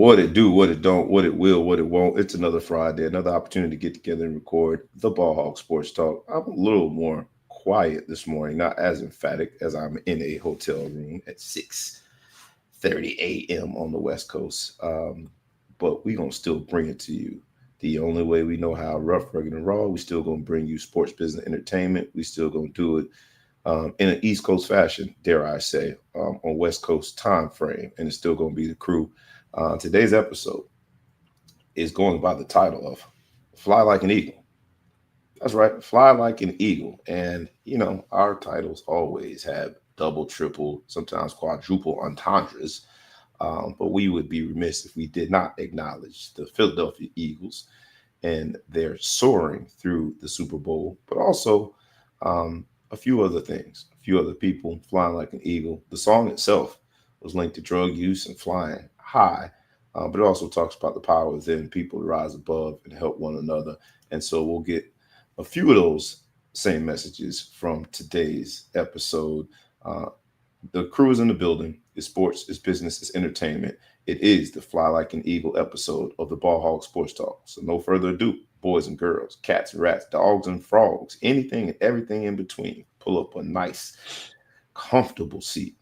What it do, what it don't, what it will, what it won't. It's another Friday, another opportunity to get together and record the Ball Hog Sports Talk. I'm a little more quiet this morning, not as emphatic as I'm in a hotel room at 6:30 a.m. on the West Coast. But we gonna still bring it to you the only way we know how, rough, rugged, and raw. We still gonna bring you sports, business, entertainment. We still gonna do it in an East Coast fashion, dare I say, on West Coast time frame, and it's still gonna be the crew. Today's episode is going by the title of "Fly Like an Eagle." That's right, fly like an eagle. And our titles always have double, triple, sometimes quadruple entendres. But we would be remiss if we did not acknowledge the Philadelphia Eagles and their soaring through the Super Bowl, but also a few other things, a few other people flying like an eagle. The song itself was linked to drug use and flying high, but it also talks about the power within people to rise above and help one another. And so we'll get a few of those same messages from today's episode. The crew is in the building. It's sports, it's business, it's entertainment. It is the Fly Like an Eagle episode of the Ball Hog Sports Talk. So no further ado, boys and girls, cats and rats, dogs and frogs, anything and everything in between. Pull up a nice, comfortable seat.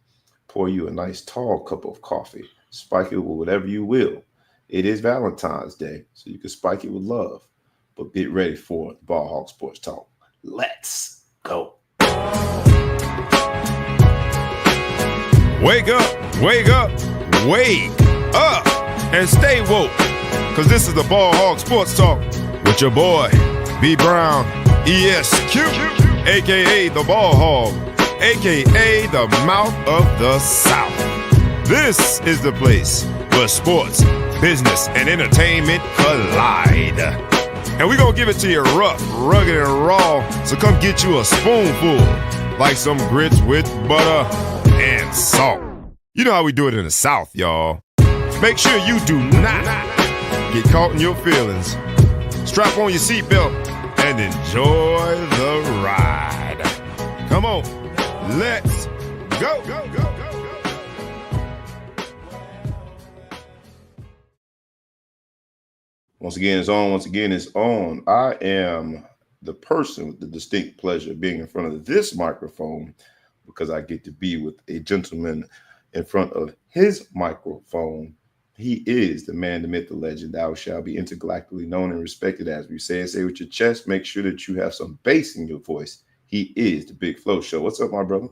Pour you a nice, tall cup of coffee. Spike it with whatever you will. It is Valentine's Day, so you can spike it with love. But get ready for the Ball Hog Sports Talk. Let's go. Wake up, wake up, wake up, and stay woke. Cause this is the Ball Hog Sports Talk with your boy, B Brown, ESQ, aka the Ball Hog, aka the Mouth of the South. This is the place where sports, business, and entertainment collide. And we're gonna give it to you rough, rugged, and raw. So come get you a spoonful, like some grits with butter and salt. You know how we do it in the South, y'all. Make sure you do not get caught in your feelings. Strap on your seatbelt and enjoy the ride. Come on, let's go. Once again, it's on. Once again, it's on. I am the person with the distinct pleasure of being in front of this microphone because I get to be with a gentleman in front of his microphone. He is the man, the myth, the legend. Thou shall be intergalactically known and respected, as we say. And say with your chest, make sure that you have some bass in your voice. He is the Big Flow Show. What's up, my brother?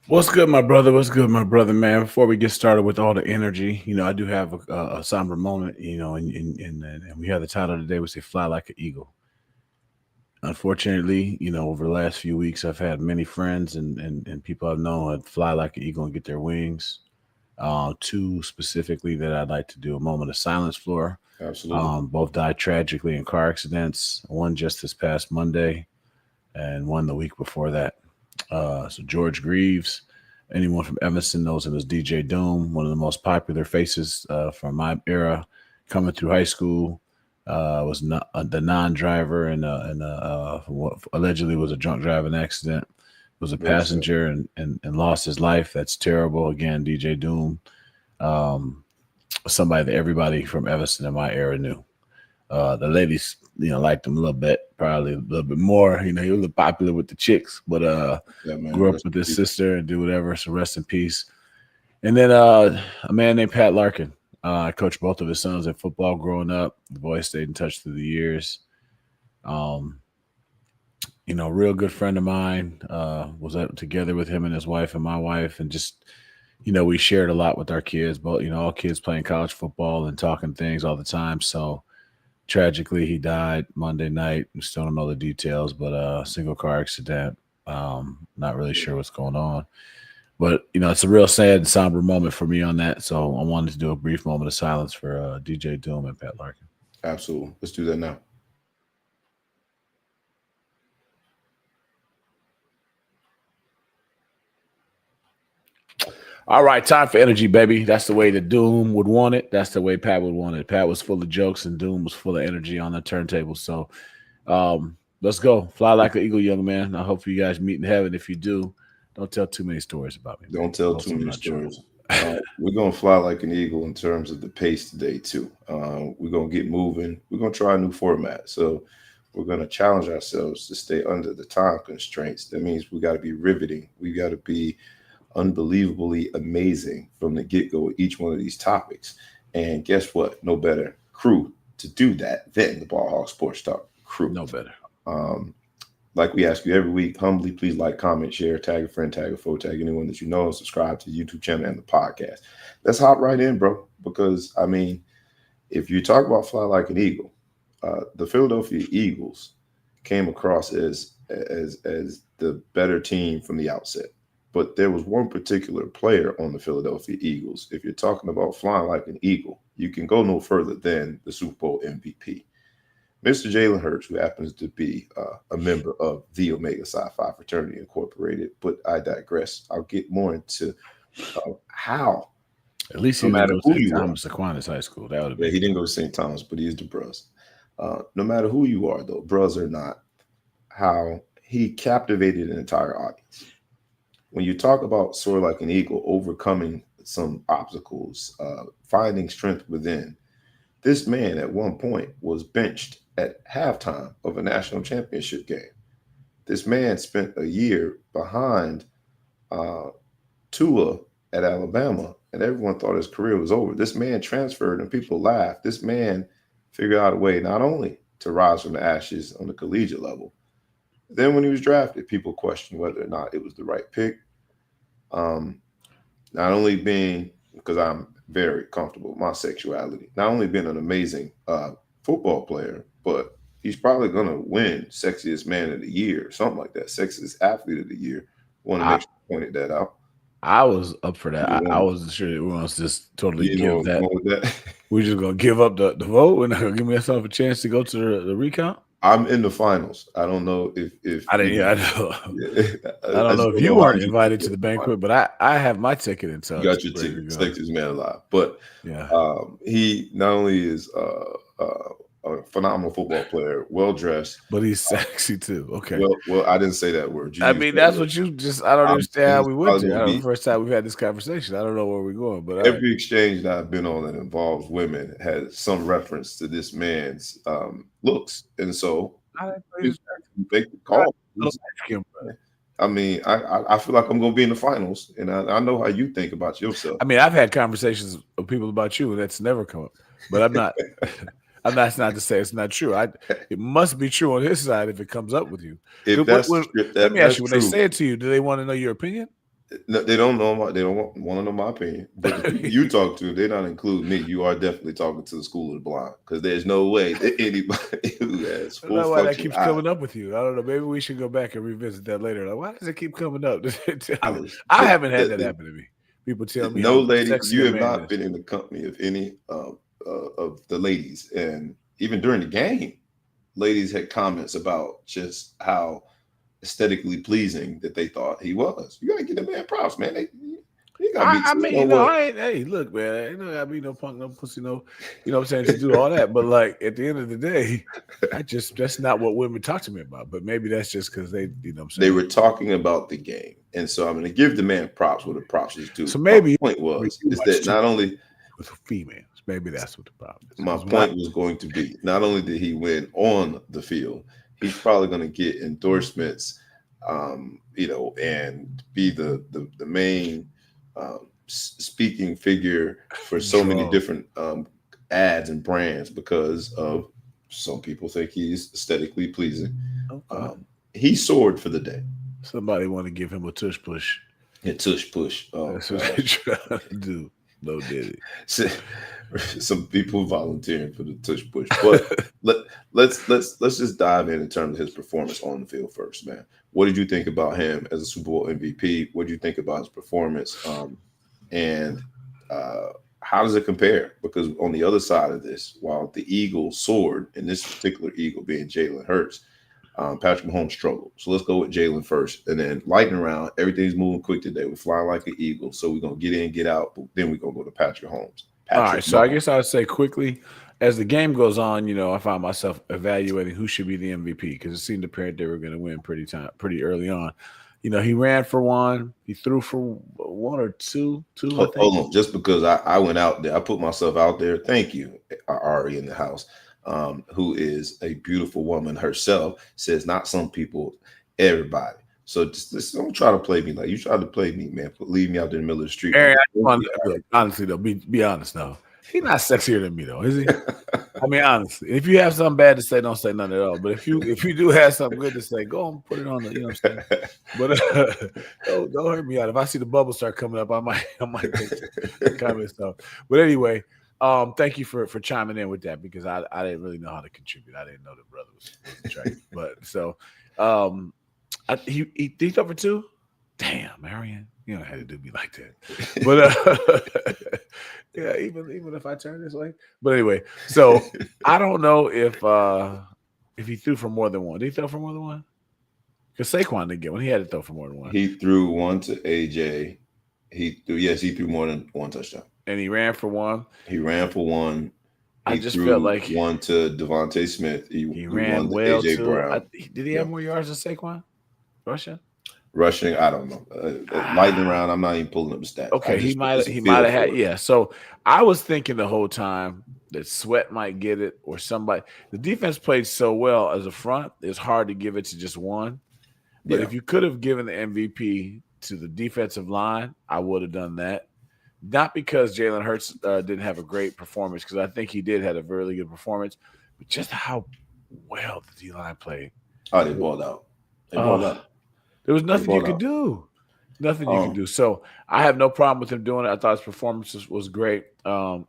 What's good, my brother? What's good, my brother, man? Before we get started with all the energy, I do have a somber moment, and we have the title today, we say fly like an eagle. Unfortunately, over the last few weeks, I've had many friends and people I've known that fly like an eagle and get their wings. Two specifically that I'd like to do a moment of silence for. Absolutely. Both died tragically in car accidents, one just this past Monday and one the week before that. So George Greaves, anyone from Evanston knows him as DJ Doom, one of the most popular faces from my era, coming through high school. Was not the non-driver and what allegedly was a drunk driving accident. Was a passenger and lost his life. That's terrible. Again, DJ Doom, somebody that everybody from Evanston in my era knew. The ladies, liked him a little bit, probably a little bit more. He was a little popular with the chicks, but grew up with his sister and do whatever. So rest in peace. And then a man named Pat Larkin. I coached both of his sons in football growing up. The boys stayed in touch through the years. Real good friend of mine. Was together with him and his wife and my wife, and just we shared a lot with our kids. Both all kids playing college football and talking things all the time. So tragically, he died Monday night. We still don't know the details, but single car accident. Not really sure what's going on. But, it's a real sad and somber moment for me on that. So I wanted to do a brief moment of silence for DJ Doom and Pat Larkin. Absolutely. Let's do that now. All right, time for energy, baby. That's the way that Doom would want it. That's the way Pat would want it. Pat was full of jokes and Doom was full of energy on the turntable. So let's go. Fly like an eagle, young man. I hope you guys meet in heaven. If you do, don't tell too many stories about me. Don't tell too many stories. We're gonna fly like an eagle in terms of the pace today too. We're gonna get moving. We're gonna try a new format. So we're gonna challenge ourselves to stay under the time constraints. That means we got to be riveting. We got to be unbelievably amazing from the get go with each one of these topics. And guess what? No better crew to do that than the Ball Hawk Sports Talk crew. No better. Um, like we ask you every week, humbly, please like, comment, share, tag a friend, tag a foe, tag anyone that you know, and subscribe to the YouTube channel and the podcast. Let's hop right in, bro. Because I mean, if you talk about fly like an eagle, the Philadelphia Eagles came across as the better team from the outset. But there was one particular player on the Philadelphia Eagles. If you're talking about flying like an eagle, you can go no further than the Super Bowl MVP. Mr. Jalen Hurts, who happens to be a member of the Omega Psi Phi Fraternity Incorporated, but I digress. I'll get more into how. At least he didn't go to St. Thomas Aquinas High School. That would have been. Yeah, he didn't go to St. Thomas, but he is the Bruz. No matter who you are, though, Bruz or not, how he captivated an entire audience. When you talk about soar like an eagle, overcoming some obstacles, finding strength within, this man at one point was benched at halftime of a national championship game. This man spent a year behind Tua at Alabama, and everyone thought his career was over. This man transferred, and people laughed. This man figured out a way not only to rise from the ashes on the collegiate level, then when he was drafted, people questioned whether or not it was the right pick. Not only being, because I'm very comfortable with my sexuality, not only being an amazing football player, but he's probably going to win sexiest man of the year, something like that, sexiest athlete of the year. Want to make sure I pointed that out. I was up for that. I wasn't sure that we want to just totally give that. We're just going to give up the vote. We're not going to give myself a chance to go to the recount. I'm in the finals. I don't know if I didn't. Yeah, I know. I don't know if you weren't invited to the banquet, but I have my ticket, and so you got your ticket. Sexiest man alive. But yeah, he not only is a phenomenal football player, well dressed, but he's sexy too. Okay. Well, I didn't say that word. I mean, that's what you just. I don't understand how we went there. The first time we've had this conversation, I don't know where we're going. But every exchange that I've been on that involves women has some reference to this man's looks, and so make the call. I mean, I feel like I'm going to be in the finals, and I know how you think about yourself. I mean, I've had conversations with people about you, and that's never come up. But I'm not. That's not to say it's not true. It must be true on his side if it comes up with you. Let me ask you: when they say it to you, do they want to know your opinion? No, they don't know. They don't want to know my opinion. But you talk to, they don't include me. You are definitely talking to the school of the blind, because there's no way that anybody who has full I don't know why that keeps coming up with you. I don't know. Maybe we should go back and revisit that later. Like, why does it keep coming up? I haven't had that happen to me. People tell me, no, lady, you have not been in the company of any of the ladies, and even during the game, ladies had comments about just how aesthetically pleasing that they thought he was. You gotta give the man props, man. Hey, look, man, ain't no gotta be no punk, no pussy, no, you know what I'm saying, to do all that. But like at the end of the day, that's not what women talk to me about. But maybe that's just because they, you know what I'm saying, they were talking about the game. And so I'm gonna give the man props where the props is due. So maybe my point was is that not only with females, maybe that's what the problem is. My point was going to be, not only did he win on the field, he's probably going to get endorsements, and be the main speaking figure for so many different ads and brands, because of some people think he's aesthetically pleasing. Okay. He soared for the day. Somebody want to give him a tush push. A tush push. That's what they trying to do. No did it. Some people volunteering for the tush push, but let's just dive in terms of his performance on the field first, man. What did you think about him as a Super Bowl MVP? What did you think about his performance? And how does it compare? Because on the other side of this, while the Eagles soared, and this particular Eagle being Jalen Hurts, Patrick Mahomes struggled. So let's go with Jalen first, and then lightning round. Everything's moving quick today. We're flying like an eagle, so we're gonna get in, get out, but then we're gonna go to Patrick Mahomes. All right, so I guess I would say quickly, as the game goes on, I find myself evaluating who should be the MVP, because it seemed apparent they were going to win pretty early on. he ran for one. He threw for one or two, I think. Hold on, just because I went out there, I put myself out there. Thank you, Ari in the house, who is a beautiful woman herself. Says not some people, everybody. So just don't try to play me like you tried to play me, man. Leave me out there in the middle of the street. Aaron, look, honestly though, be honest now. He's not sexier than me though, is he? I mean, honestly, if you have something bad to say, don't say nothing at all. But if you do have something good to say, go and put it on the, you know what I'm saying. But don't hurt me out. If I see the bubbles start coming up, I might take some comment stuff. But anyway, thank you for chiming in with that because I didn't really know how to contribute. I didn't know the brother was attractive. But so he threw for two. Damn, Marion, you don't have to do me like that. But yeah, even if I turn this way. But anyway, so I don't know if he threw for more than one. Did he throw for more than one? Because Saquon didn't get one. He had to throw for more than one. He threw one to AJ. He threw more than one touchdown. And he ran for one. He ran for one. I just felt like one to Devontae Smith. He ran well AJ too. Brown. Did he have more yards than Saquon? Rushing, I don't know. Lightning round, I'm not even pulling up the stats. Okay, he might have had. Yeah, so I was thinking the whole time that Sweat might get it or somebody. The defense played so well as a front; it's hard to give it to just one. But if you could have given the MVP to the defensive line, I would have done that. Not because Jalen Hurts didn't have a great performance, because I think he did have a really good performance, but just how well the D-line played. Oh, they balled out. They balled out. There was nothing you could do. Nothing you could do. So I have no problem with him doing it. I thought his performance was great. I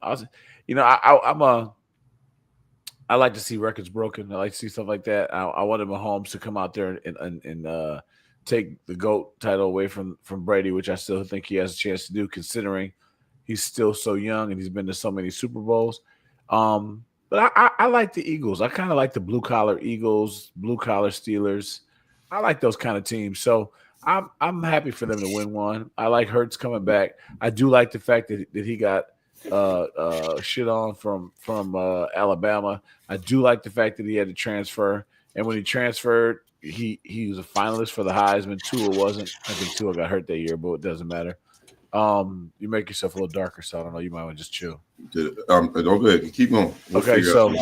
like to see records broken. I like to see stuff like that. I wanted Mahomes to come out there and take the GOAT title away from Brady, which I still think he has a chance to do, considering he's still so young and he's been to so many Super Bowls. But I like the Eagles. I kind of like the blue-collar Eagles, blue-collar Steelers. I like those kind of teams. So I'm happy for them to win one. I like Hurts coming back. I do like the fact that he got shit on from Alabama. I do like the fact that he had to transfer. And when he transferred, he was a finalist for the Heisman. Tua wasn't. I think Tua got hurt that year, but it doesn't matter. You make yourself a little darker, so I don't know. You might want to just chill. Don't go ahead. Keep going. Okay, so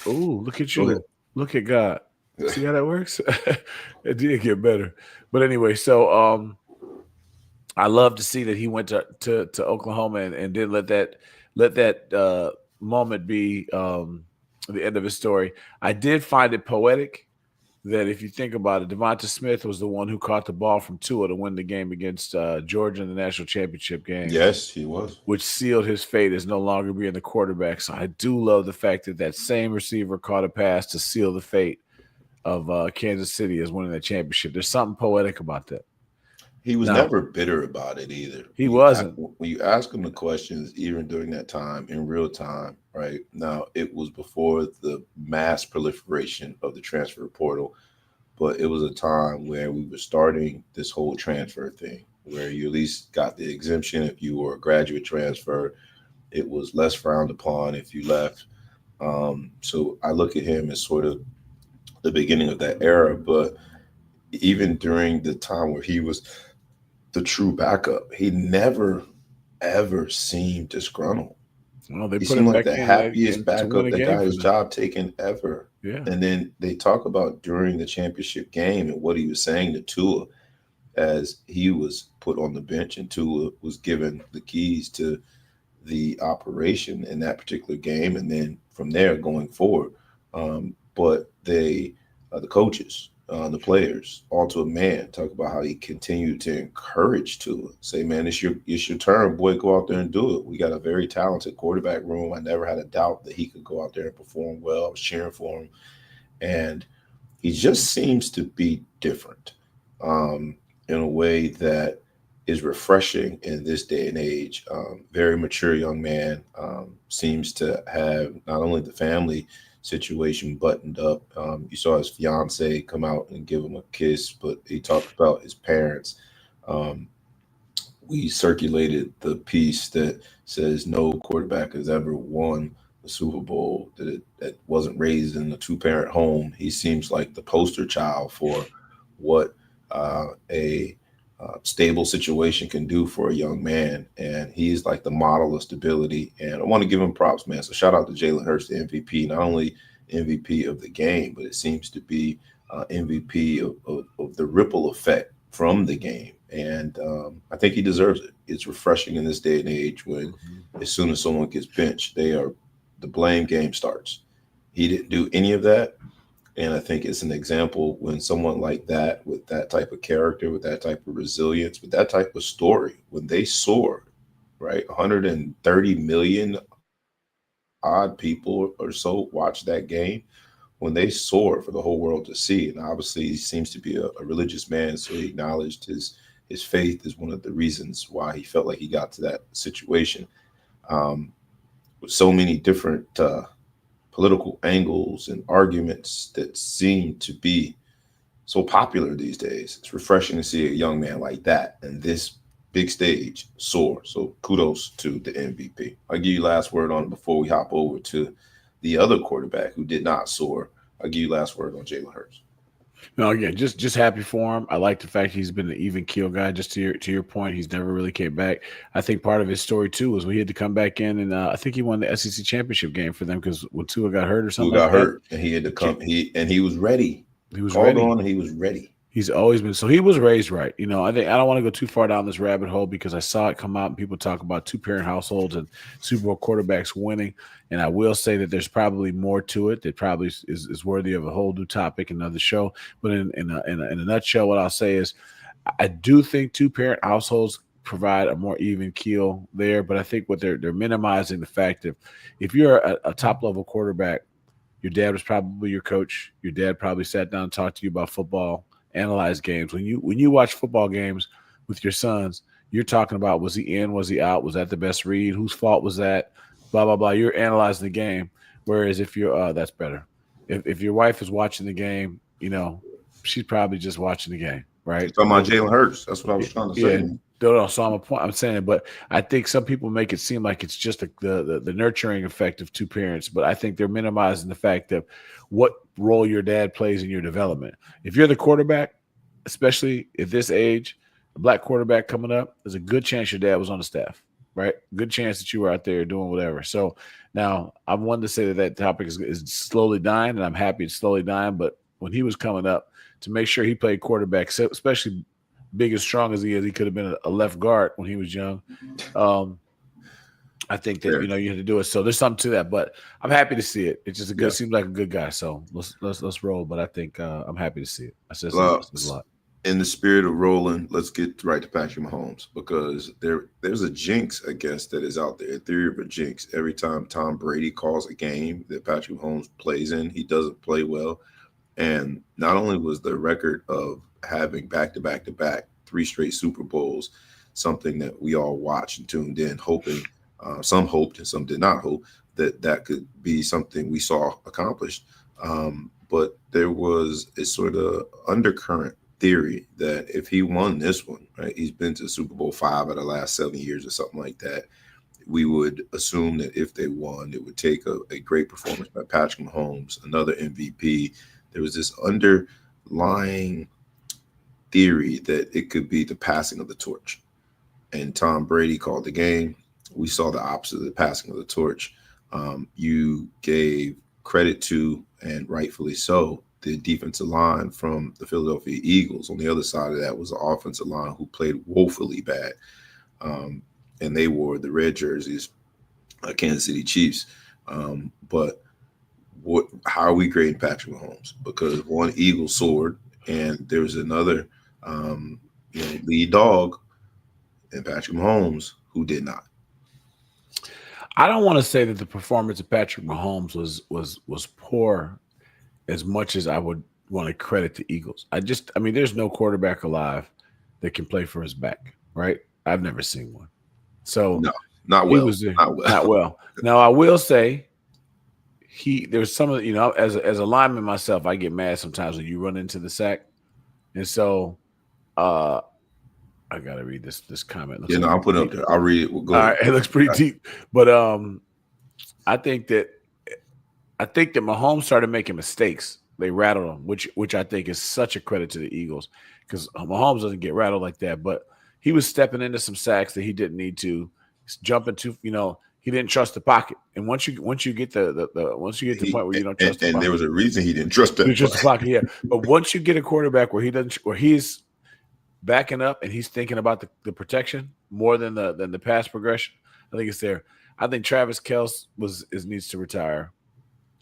look at you. Look at God. See how that works? It did get better. But anyway, so I love to see that he went to Oklahoma and didn't let that moment be the end of his story. I did find it poetic that if you think about it, Devonta Smith was the one who caught the ball from Tua to win the game against Georgia in the national championship game. Yes, he was. Which sealed his fate as no longer being the quarterback. So I do love the fact that same receiver caught a pass to seal the fate of Kansas City as winning that championship. There's something poetic about that. He was never bitter about it either. He wasn't. When you ask him the questions, even during that time, in real time, right? Now, it was before the mass proliferation of the transfer portal, but it was a time where we were starting this whole transfer thing, where you at least got the exemption if you were a graduate transfer. It was less frowned upon if you left. So I look at him as sort of the beginning of that era, but even during the time where he was the true backup, he never ever seemed disgruntled. Well, he seemed like the happiest backup that got his job taken ever. Yeah. And then they talk about during the championship game and what he was saying to Tua as he was put on the bench and Tua was given the keys to the operation in that particular game, and then from there going forward. But the coaches, the players, all to a man, talk about how he continued to encourage Tua. Say, man, it's your turn, boy. Go out there and do it. We got a very talented quarterback room. I never had a doubt that he could go out there and perform well. I was cheering for him, and he just seems to be different in a way that is refreshing in this day and age. Very mature young man, seems to have not only the family situation buttoned up. You saw his fiance come out and give him a kiss, but he talked about his parents. We circulated the piece that says no quarterback has ever won the Super Bowl that wasn't raised in a two-parent home. He seems like the poster child for what a stable situation can do for a young man. And he's like the model of stability. And I want to give him props, man. So shout out to Jalen Hurts, the MVP, not only MVP of the game, but it seems to be MVP of the ripple effect from the game. And I think he deserves it. It's refreshing in this day and age when as soon as someone gets benched, the blame game starts. He didn't do any of that. And I think it's an example when someone like that, with that type of character, with that type of resilience, with that type of story, when they soar, right? 130 million odd people or so watch that game. When they soar for the whole world to see, and obviously he seems to be a religious man, so he acknowledged his faith is one of the reasons why he felt like he got to that situation. With so many different political angles and arguments that seem to be so popular these days. It's refreshing to see a young man like that and this big stage soar. So kudos to the MVP. I'll give you last word on it before we hop over to the other quarterback who did not soar. I'll give you last word on Jalen Hurts. No, again, just happy for him. I like the fact he's been an even keel guy. Just to your point, he's never really came back. I think part of his story too was we had to come back in, and I think he won the SEC championship game for them because when Tua got hurt or something. Tua got hurt, and he had to come. He was ready. He was called ready. on, and he was ready. He's always been so. He was raised right. You know, I think I don't want to go too far down this rabbit hole because I saw it come out and people talk about two-parent households and Super Bowl quarterbacks winning. And I will say that there's probably more to it that probably is worthy of a whole new topic, another show. But in a nutshell, what I'll say is I do think two-parent households provide a more even keel there. But I think what they're minimizing the fact that if you're a top-level quarterback, your dad was probably your coach. Your dad probably sat down and talked to you about football. Analyze games. When you watch football games with your sons, you're talking about was he in, was he out, was that the best read, whose fault was that, blah blah blah. You're analyzing the game. Whereas if you're that's better. If your wife is watching the game, you know she's probably just watching the game, right? You're talking about Jalen Hurts. That's what I was trying to say. Yeah. No, so I'm saying it, but I think some people make it seem like it's just the nurturing effect of two parents, but I think they're minimizing the fact that what role your dad plays in your development. If you're the quarterback, especially at this age, a black quarterback coming up, there's a good chance your dad was on the staff, right? Good chance that you were out there doing whatever. So now I wanted to say that topic is slowly dying, and I'm happy it's slowly dying, but when he was coming up, to make sure he played quarterback, especially big and strong as he is, he could have been a left guard when he was young. I think that you had to do it. So there's something to that, but I'm happy to see it. It's just seems like a good guy. So let's roll. But I think I'm happy to see it. I said there's a lot. In the spirit of rolling, let's get right to Patrick Mahomes because there's a jinx, I guess, that is out there. A theory of a jinx. Every time Tom Brady calls a game that Patrick Mahomes plays in, he doesn't play well. And not only was the record of having back-to-back-to-back 3 straight Super Bowls something that we all watched and tuned in, hoping some hoped and some did not hope that could be something we saw accomplished. But there was a sort of undercurrent theory that if he won this one, right, he's been to Super Bowl 5 out of the last 7 years or something like that, we would assume that if they won, it would take a great performance by Patrick Mahomes, another MVP. There was this underlying theory that it could be the passing of the torch. And Tom Brady called the game. We saw the opposite of the passing of the torch. You gave credit to, and rightfully so, the defensive line from the Philadelphia Eagles. On the other side of that was the offensive line who played woefully bad. And they wore the red jerseys, Kansas City Chiefs. But how are we grading Patrick Mahomes? Because one Eagle soared, and there was another lead dog in Patrick Mahomes who did not. I don't want to say that the performance of Patrick Mahomes was poor as much as I would want to credit the Eagles. There's no quarterback alive that can play for his back, right? I've never seen one. So no, not well. Not well. Now I will say there's some of as a lineman myself, I get mad sometimes when you run into the sack, and so I gotta read this comment. I'll put it up there. I'll read it. We'll go. All right, it looks pretty deep, but I think that Mahomes started making mistakes They rattled him, which I think is such a credit to the Eagles because Mahomes doesn't get rattled like that. But he was stepping into some sacks that he didn't need to, jumping to, he didn't trust the pocket. And once you get the point where you don't trust the pocket, and there was a reason he didn't trust that. He just the pocket, yeah. But once you get a quarterback where he's backing up and he's thinking about the protection more than the pass progression, I think it's there. I think Travis Kelce needs to retire.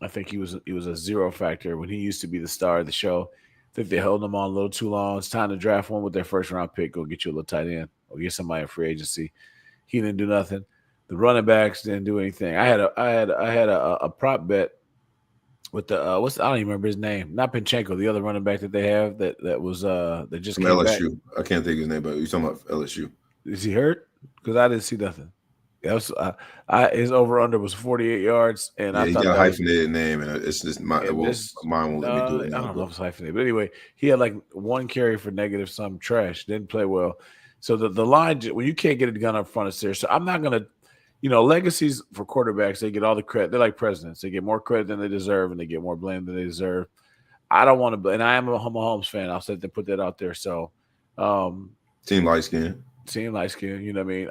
I think he was a zero factor when he used to be the star of the show. I think they held him on a little too long. It's time to draft one with their first round pick. Go get you a little tight end or get somebody in free agency. He didn't do nothing. The running backs didn't do anything. I had a prop bet with the I don't even remember his name. Not Pinchenko, the other running back that they have that just from came LSU. back. I can't think of his name, but you're talking about LSU. Is he hurt? Because I didn't see nothing. Yeah, his over under was 48 yards, and Yeah, I he thought got a that was, hyphenated name, and it's just mine won't let me do it. I don't know if it's hyphenated, but anyway, he had like one carry for negative some trash. Didn't play well. So the line, when you can't get a gun up front, it's there. So I'm not gonna, legacies for quarterbacks, they get all the credit. They're like presidents. They get more credit than they deserve, and they get more blame than they deserve. I don't want to, and I am a Mahomes fan. I'll say to put that out there. So, team light skin, you know what I mean?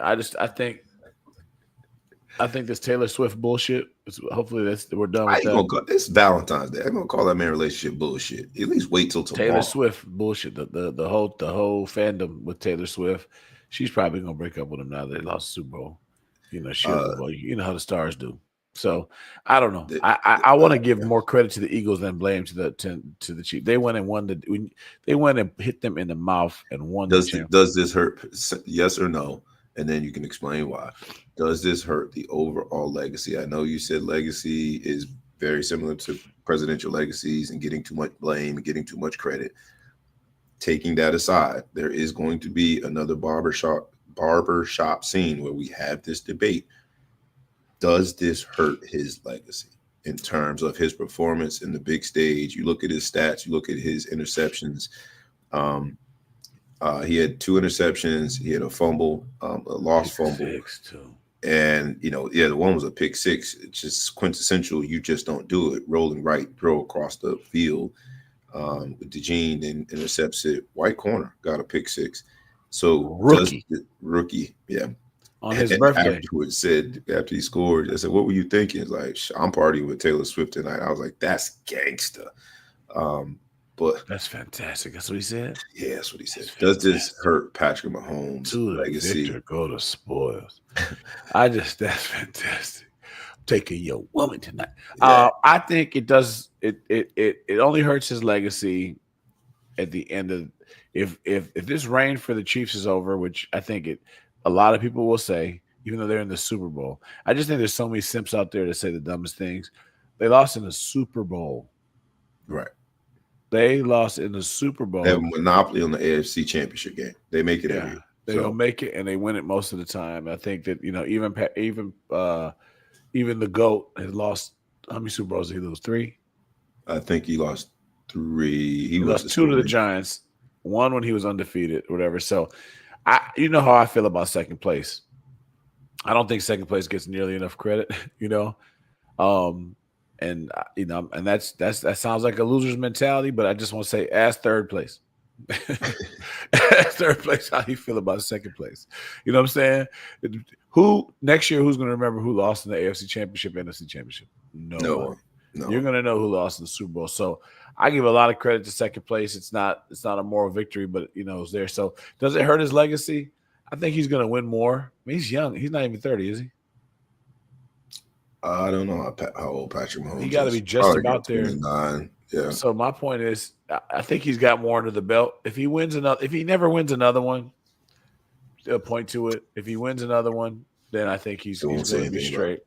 I think this Taylor Swift bullshit. Hopefully we're done with that. It's Valentine's Day. I'm gonna call that man relationship bullshit. At least wait till tomorrow. Taylor Swift bullshit. The whole fandom with Taylor Swift. She's probably gonna break up with him now that they lost the Super Bowl. You know how the stars do. So I don't know. I want to give more credit to the Eagles than blame to the Chiefs. They went and won they went and hit them in the mouth and won. Does this hurt? Yes or no? And then you can explain why. Does this hurt the overall legacy? I know you said legacy is very similar to presidential legacies and getting too much blame and getting too much credit. Taking that aside, there is going to be another barbershop scene where we have this debate. Does this hurt his legacy in terms of his performance in the big stage? You look at his stats, you look at his interceptions. He had 2 interceptions. He had a fumble, a lost fumble. And, the one was a pick 6. It's just quintessential. You just don't do it. Rolling right, throw across the field. With DeJean and intercepts it. White corner got a pick 6. So rookie, yeah. On his birthday. Afterwards after he scored, I said, "What were you thinking?" It's like, I'm partying with Taylor Swift tonight. I was like, "That's gangster." But that's fantastic. That's what he said. Yeah, that's what he said. Does this hurt Patrick Mahomes' legacy? Victor go to spoils. That's fantastic. I'm taking your woman tonight. Yeah. I think it does. It only hurts his legacy at the end of if this reign for the Chiefs is over, which I think a lot of people will say, even though they're in the Super Bowl. I just think there's so many simps out there that say the dumbest things. They lost in the Super Bowl. Right. They lost in the Super Bowl. They have a monopoly on the AFC Championship game. They make it every year. They don't make it, and they win it most of the time. I think that even the GOAT has lost. How many Super Bowls did he lose? 3. I think he lost 3. He lost 2 to the Giants. 1 when he was undefeated, or whatever. So, how I feel about second place. I don't think second place gets nearly enough credit. And that sounds like a loser's mentality, but I just want to say, ask third place. Ask third place how you feel about second place. You know what I'm saying? Who next year? Who's going to remember who lost in the AFC Championship, NFC Championship? No. You're going to know who lost in the Super Bowl. So I give a lot of credit to second place. It's not a moral victory, but it's there. So does it hurt his legacy? I think he's going to win more. I mean, he's young. He's not even 30, is he? I don't know how old Patrick Mahomes is. He got to be just about there. 29. Yeah. So my point is, I think he's got more under the belt. If he never wins another one, they'll point to it. If he wins another one, then I think he's going to be straight.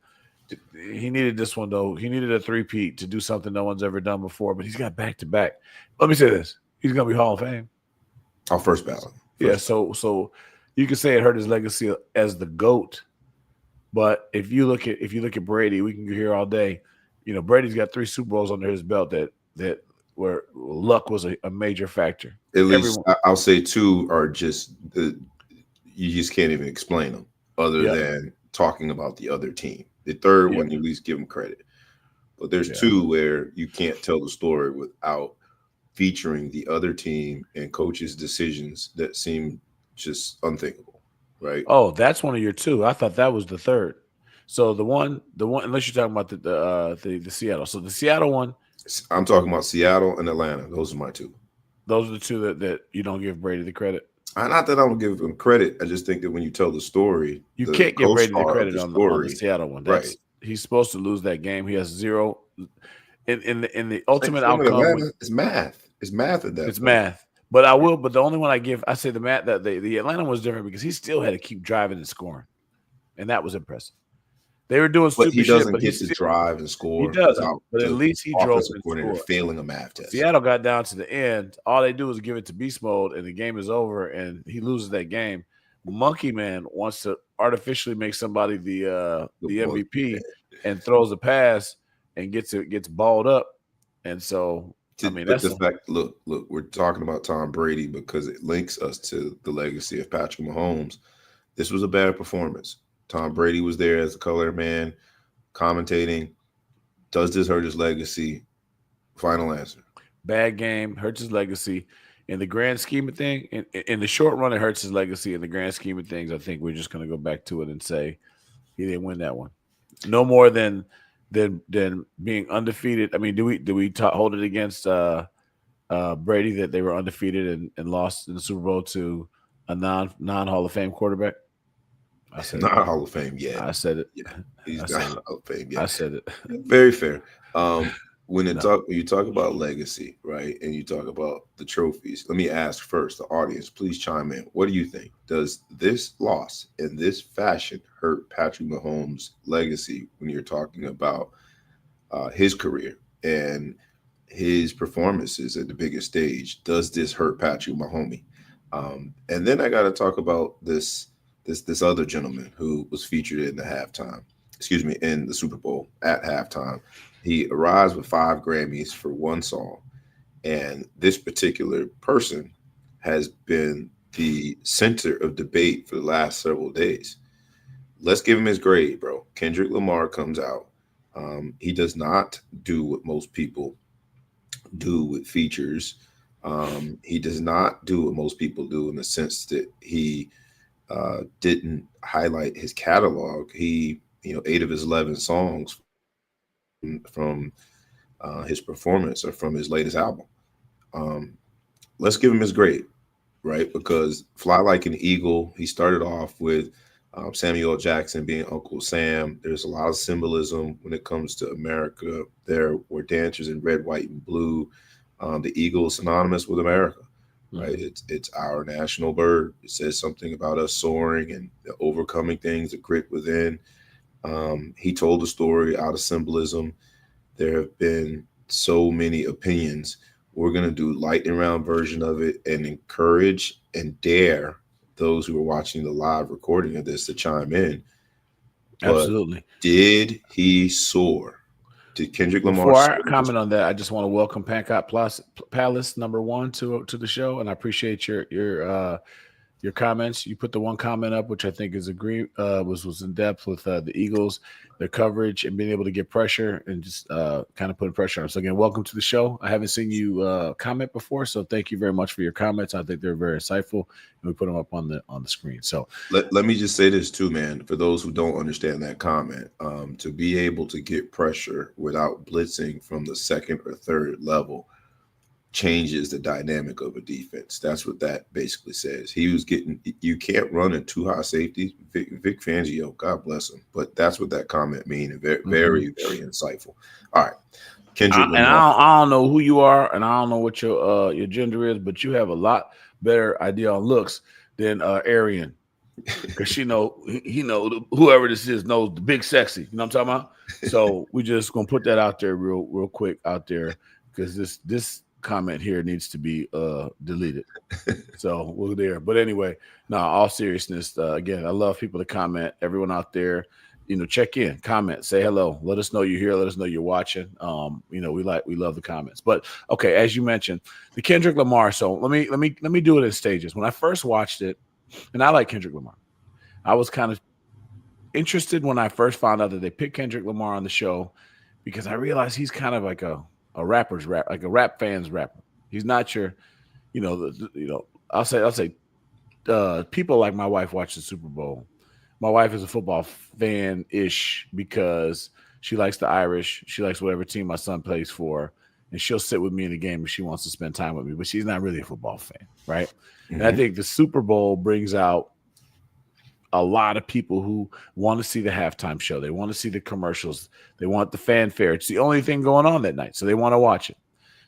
He needed this one though. He needed a 3-peat to do something no one's ever done before. But he's got back-to-back. Let me say this: he's going to be Hall of Fame. Our first ballot. Yeah. So you can say it hurt his legacy as the GOAT. But if you look at Brady, we can go here all day. Brady's got 3 Super Bowls under his belt that where luck was a major factor. At least I'll say 2 are just you just can't even explain them other than talking about the other team. The third one, you at least give them credit. But there's two where you can't tell the story without featuring the other team and coaches' decisions that seem just unthinkable, right? Oh, that's one of your two. I thought that was the third. So the one, unless you're talking about the Seattle. So the Seattle one, I'm talking about Seattle and Atlanta. Those are my two. those are the two that you don't give Brady the credit. Not that I don't give him credit. I just think that when you tell the story, You the can't give Brady the co-star of credit the on story, the Seattle one. right? He's supposed to lose that game. He has 0 in the ultimate Same with outcome. Atlanta, it's math. It's math at that. It's point. math. But the only one I say the math that the Atlanta was different because he still had to keep driving and scoring, and that was impressive. They were doing stupid he doesn't shit, but get to drive and score. He doesn't, but at least he drove and scored. Failing a math test. Seattle got down to the end. All they do is give it to beast mode, and the game is over, and he loses that game. Monkey Man wants to artificially make somebody the MVP and throws a pass and gets balled up, and so that's the fact. Look, we're talking about Tom Brady because it links us to the legacy of Patrick Mahomes. This was a bad performance. Tom Brady was there as a color man, commentating. Does this hurt his legacy? Final answer. Bad game, hurts his legacy. In the grand scheme of things, in the short run, it hurts his legacy. In the grand scheme of things, I think we're just going to go back to it and say he didn't win that one. No more than being undefeated. I mean, do we hold it against Brady that they were undefeated and lost in the Super Bowl to a non Hall of Fame quarterback? I said not Hall of Fame yet. I said it. Yeah, he's not Hall of Fame yet. I said it. Very fair. When you talk about legacy, right, and you talk about the trophies, let me ask first, the audience, please chime in. What do you think? Does this loss in this fashion hurt Patrick Mahomes' legacy when you're talking about his career and his performances at the biggest stage? Does this hurt Patrick Mahomes? And then I got to talk about this other gentleman who was featured in the Super Bowl at halftime. He arrives with 5 Grammys for one song. And this particular person has been the center of debate for the last several days. Let's give him his grade, bro. Kendrick Lamar comes out. He does not do what most people do with features. He does not do what most people do in the sense that he didn't highlight his catalog. He, 8 of his 11 songs from his performance or from his latest album. Let's give him his grade, right? Because Fly Like an Eagle, he started off with Samuel L. Jackson being Uncle Sam. There's a lot of symbolism when it comes to America. There were dancers in red, white, and blue. The eagle is synonymous with America, right? It's our national bird. It says something about us soaring and overcoming things, the grit within. He told a story out of symbolism. There have been so many opinions. We're going to do lightning round version of it and encourage and dare those who are watching the live recording of this to chime in. But absolutely. Did he soar? Did Kendrick Lamar? Before I comment on that, I just want to welcome Pancot Palace #1 to the show, and I appreciate your comments. You put the one comment up, which I think is was in depth with the Eagles, their coverage, and being able to get pressure and just kind of putting pressure on them. So again, welcome to the show. I haven't seen you comment before, so thank you very much for your comments. I think they're very insightful, and we put them up on the screen. So let me just say this too, man. For those who don't understand that comment, to be able to get pressure without blitzing from the second or third level changes the dynamic of a defense. That's what that basically says. He was you can't run in 2 high safeties. Vic Fangio, God bless him. But that's what that comment means. Very, very, very insightful. All right. Kendrick Lamar. And I don't know who you are, and I don't know what your gender is, but you have a lot better idea on looks than Arian. Because he whoever this is knows the big sexy. You know what I'm talking about? So we just gonna put that out there real quick out there because this comment here needs to be deleted. So we're there. But anyway, all seriousness, again, I love people to comment. Everyone out there, check in, comment, say hello, let us know you're here, let us know you're watching. We love the comments. But okay, as you mentioned, the Kendrick Lamar. So let me do it in stages. When I first watched it, and I like Kendrick Lamar, I was kind of interested when I first found out that they picked Kendrick Lamar on the show because I realize he's kind of like a rapper's rap, like a rap fan's rapper. He's not your, I'll say, people like my wife watch the Super Bowl. My wife is a football fan ish because she likes the Irish. She likes whatever team my son plays for, and she'll sit with me in the game if she wants to spend time with me. But she's not really a football fan, right? Mm-hmm. And I think the Super Bowl brings out a lot of people who want to see the halftime show. They want to see the commercials. They want the fanfare. It's the only thing going on that night, so they want to watch it.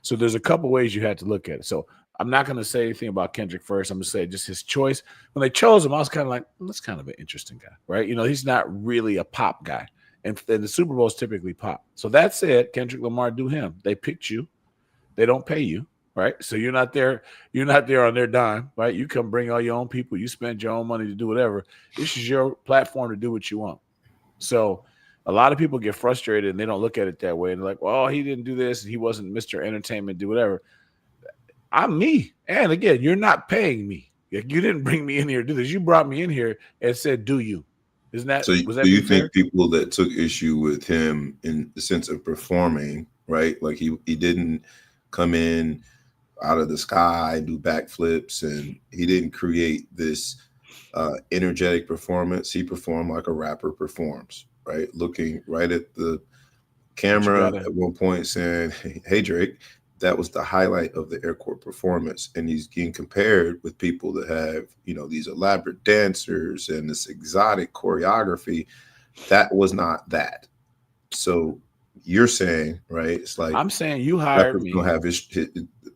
So there's a couple ways you had to look at it. So I'm not going to say anything about Kendrick first. I'm going to say just his choice. When they chose him, I was kind of like, that's kind of an interesting guy, right? He's not really a pop guy. And the Super Bowl is typically pop. So that said, Kendrick Lamar, do him. They picked you. They don't pay you, right? So you're not there on their dime, right? You come bring all your own people. You spend your own money to do whatever. This is your platform to do what you want. So a lot of people get frustrated and they don't look at it that way. And they're like, well, he didn't do this. He wasn't Mr. Entertainment, do whatever. I'm me. And again, you're not paying me. You didn't bring me in here to do this. You brought me in here and said, do you? Isn't that, so was that do you fair? think people that took issue with him in the sense of performing, right? Like he didn't come in out of the sky, do backflips, and he didn't create this energetic performance. He performed like a rapper performs, right? Looking right at the camera at one point saying, hey, Drake, that was the highlight of the airport performance. And he's getting compared with people that have, these elaborate dancers and this exotic choreography. That was not that. So you're saying, right? It's like, I'm saying you hired me. Don't have his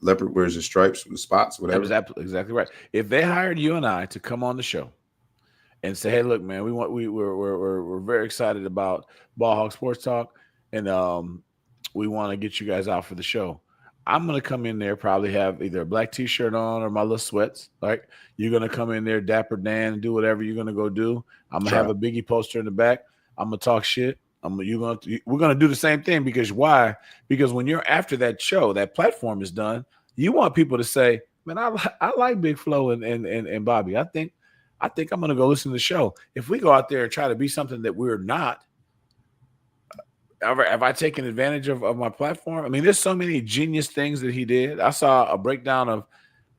leopard wears his stripes with spots, whatever. That was exactly right. If they hired you and I to come on the show and say, hey, look, man, we're very excited about Ball Hog Sports Talk, and we want to get you guys out for the show. I'm going to come in there, probably have either a black t-shirt on or my little sweats. Right? You're going to come in there, Dapper Dan, and do whatever you're going to go do. I'm going to have a Biggie poster in the back. I'm going to talk shit. We're going to do the same thing because why? Because when you're after that show, that platform is done, you want people to say, man, I like Big Flo and Bobby. I think I'm going to go listen to the show. If we go out there and try to be something that we're not, have I taken advantage of my platform? I mean, there's so many genius things that he did. I saw a breakdown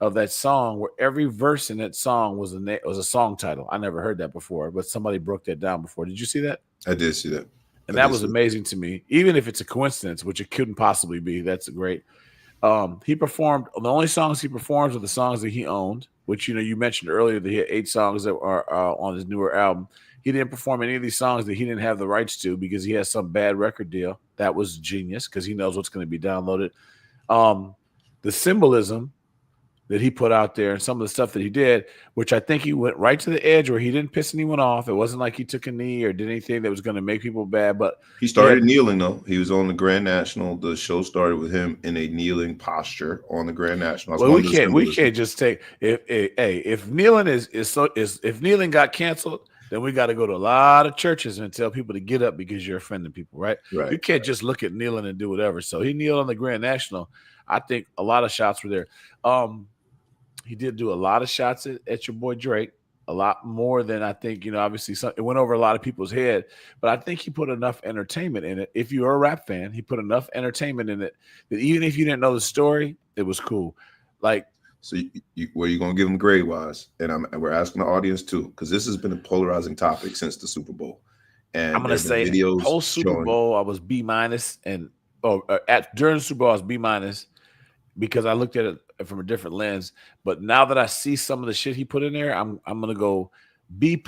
of that song where every verse in that song was a song title. I never heard that before, but somebody broke that down before. Did you see that? I did see that. And that was amazing to me. Even if it's a coincidence, which it couldn't possibly be, that's great. He performed, the only songs he performs are the songs that he owned, which, you mentioned earlier that he had 8 songs that are on his newer album. He didn't perform any of these songs that he didn't have the rights to because he has some bad record deal. That was genius because he knows what's going to be downloaded. The symbolism that he put out there and some of the stuff that he did, which I think he went right to the edge where he didn't piss anyone off. It wasn't like he took a knee or did anything that was going to make people bad. But he started kneeling, though. He was on the Grand National. The show started with him in a kneeling posture on the Grand National. Well, we can't just take if kneeling if kneeling got canceled, then we got to go to a lot of churches and tell people to get up because you're offending people, right? Right. You can't just look at kneeling and do whatever. So he kneeled on the Grand National. I think a lot of shots were there. He did do a lot of shots at your boy Drake, a lot more than I think, obviously it went over a lot of people's head, but I think he put enough entertainment in it. If you're a rap fan, he put enough entertainment in it that even if you didn't know the story, it was cool. Like, so where you going to give him grade wise? And we're asking the audience too, because this has been a polarizing topic since the Super Bowl. And I'm going to say post Super Bowl, I was B-, and during the Super Bowl, I was B- because I looked at it from a different lens. But now that I see some of the shit he put in there, I'm gonna go B+.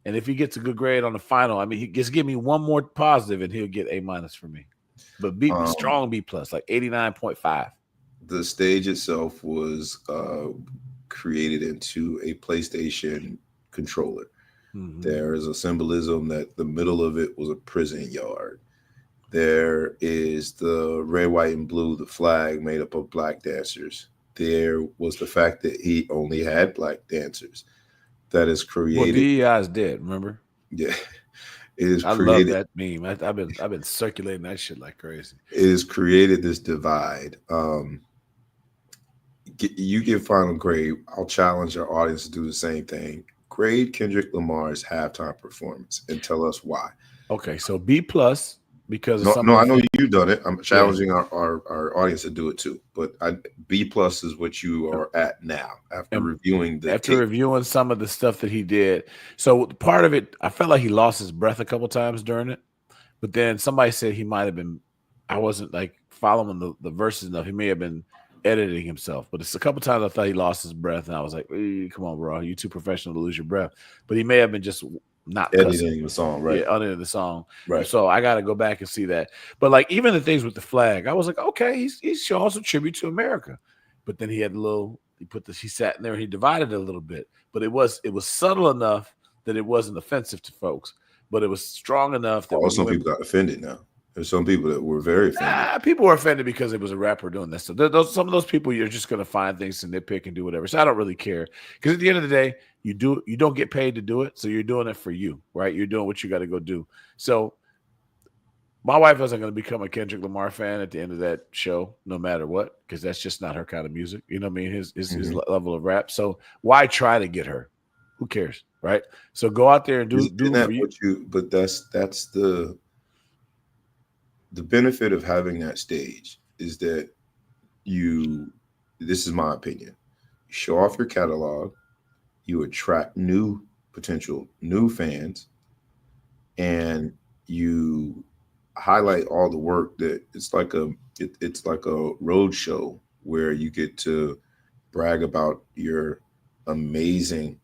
And if he gets a good grade on the final, I mean, he just give me one more positive and he'll get A- for me. But strong B+, like 89.5. The stage itself was created into a PlayStation controller. Mm-hmm. There is a symbolism that the middle of it was a prison yard. There is the red, white, and blue, the flag made up of black dancers. There was the fact that he only had black dancers. That is created. Well, DEI's dead, remember? Yeah. It is I created. Love that meme. I've been circulating that shit like crazy. It has created this divide. You give final grade. I'll challenge our audience to do the same thing. Grade Kendrick Lamar's halftime performance and tell us why. Okay, so B+. because of No, some no, of I the know things. you've done it. I'm Yeah. challenging our audience to do it too. But B plus is what you are at now after And reviewing the after tape. reviewing some of the stuff that he did, so part of it, I felt like he lost his breath a couple times during it. But then somebody said he might have been. I wasn't like following the verses enough. He may have been editing himself. But it's a couple times I thought he lost his breath, and I was like, "Come on, bro, you too professional to lose your breath." But he may have been just not cussing. Editing the song, Yeah, right? under the song. Right. So I got to go back and see that. But like even the things with the flag, I was like, okay, he's showing some tribute to America. But then he had a little. He sat in there. He divided it a little bit. But it was subtle enough that it wasn't offensive to folks. But it was strong enough that Oh, when you some went, people got offended now. There's some people that were very offended. people were offended because it was a rapper doing this. So some of those people, you're just going to find things to nitpick and do whatever. So I don't really care because at the end of the day, you don't get paid to do it, so you're doing it for you, right? You're doing what you got to go do. So my wife wasn't going to become a Kendrick Lamar fan at the end of that show, no matter what, because that's just not her kind of music. You know what I mean? His Mhm. level of rap. So why try to get her? Who cares, right? So go out there and Isn't do that for you. what you? But that's the benefit of having that stage is that you. This is my opinion. You show off your catalog. You attract new fans, and you highlight all the work that it's like a road show where you get to brag about your amazing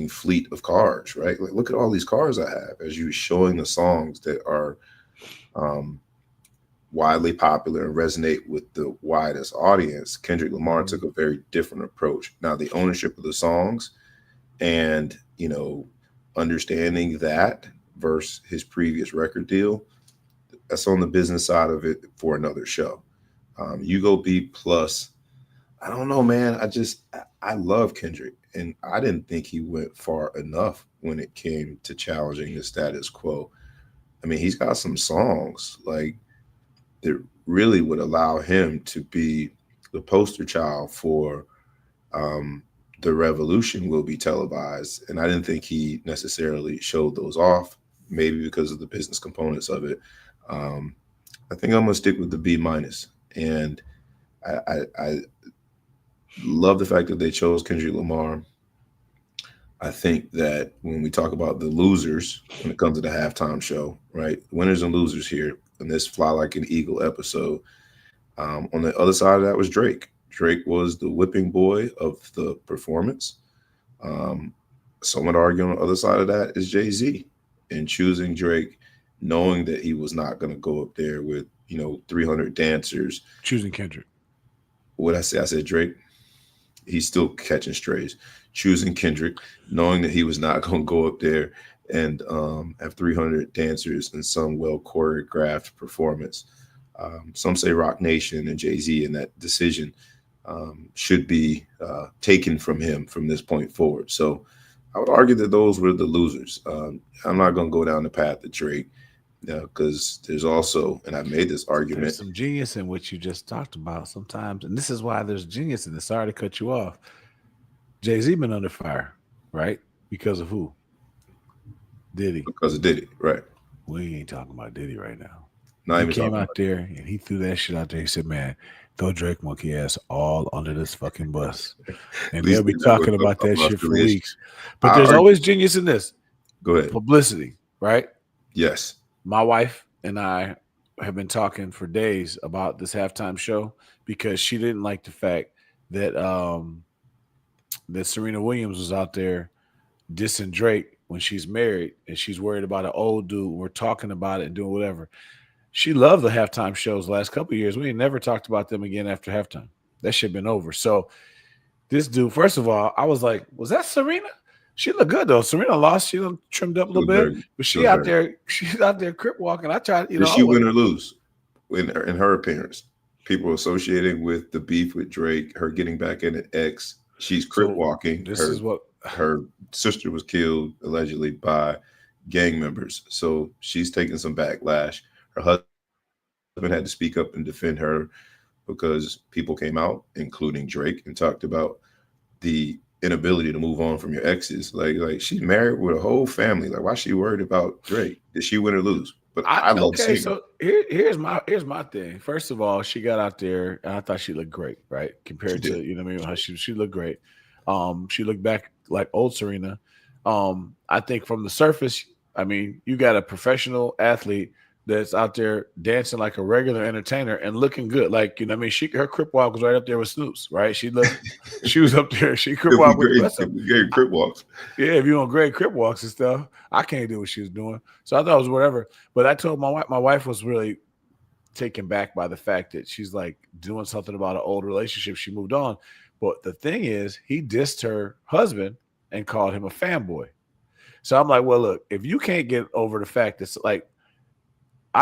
fleet of cars, right? Like look at all these cars I have as you showing the songs that are um, widely popular and resonate with the widest audience. Kendrick Lamar Mhm. took a very different approach. Now the ownership of the songs and understanding that versus his previous record deal, that's on the business side of it for another show. You go B plus. I don't know, man. I love Kendrick, and I didn't think he went far enough when it came to challenging the status quo. I mean, he's got some songs like that really would allow him to be the poster child for um, the revolution will be televised. And I didn't think he necessarily showed those off, maybe because of the business components of it. Um, I think I'm gonna stick with the B minus, and I love the fact that they chose Kendrick Lamar. I think that when we talk about the losers, when it comes to the halftime show, right, winners and losers here in this Fly Like an Eagle episode, on the other side of that was Drake. Drake was the whipping boy of the performance. Um, some would argue on the other side of that is Jay Z, and choosing Drake, knowing that he was not going to go up there with 300 dancers. Choosing Kendrick. What I say? I said Drake. He's still catching strays. Choosing Kendrick, knowing that he was not going to go up there and have 300 dancers in some well choreographed performance. Some say Rock Nation and Jay Z in that decision should be taken from him from this point forward. So I would argue that those were the losers. I'm not going to go down the path of Drake because there's also, and I made this There's argument. some genius in what you just talked about sometimes, and this is why there's genius in this. Sorry to cut you off. Jay-Z been under fire, right? Because of who? Diddy. Because it did it, right? We ain't talking about Diddy right now. Not He even came talking out about there and he threw that shit out there. He said, "Man, throw Drake monkey ass all under this fucking bus," at and they'll least be did that with talking about that shit for affiliation. weeks. But I there's argue, always genius in this go ahead. publicity, right? Yes. My wife and I have been talking for days about this halftime show because she didn't like the fact that that Serena Williams was out there dissing Drake when she's married and she's worried about an old dude. We're talking about it and doing whatever. She loved the halftime shows the last couple of years. We ain't never talked about them again after halftime. That shit been over. So this dude, first of all, I was like, was that Serena? She looked good though. Serena lost. She done trimmed up a She little looked bit, very, but she looked very. she's out there crip walking. I tried, Did she win or lose in her appearance? People associating with the beef with Drake, her getting back in an ex. She's crip so walking. this Her is what her sister was killed allegedly by gang members. So she's taking some backlash. Her husband had to speak up and defend her because people came out, including Drake, and talked about the inability to move on from your exes. Like she's married with a whole family. Like, why is she worried about Drake? Did she win or lose? but I love Okay, singing. so here's my thing. First of all, she got out there and I thought she looked great, right? She Compared to, did. you know what I mean, how she looked great. She looked back like old Serena. I think from the surface, I mean, you got a professional athlete that's out there dancing like a regular entertainer and looking good. Like, you know what I mean? Her crip walk was right up there with Snoop's, right? She was up there, she crip If we walk with the grade, best if of them. we grade crip walks, Yeah, if you on great crip walks and stuff, I can't do what she was doing. So I thought it was whatever. But I told my wife was really taken back by the fact that she's like doing something about an old relationship. She moved on. But the thing is, he dissed her husband and called him a fanboy. So I'm like, well, look, if you can't get over the fact that like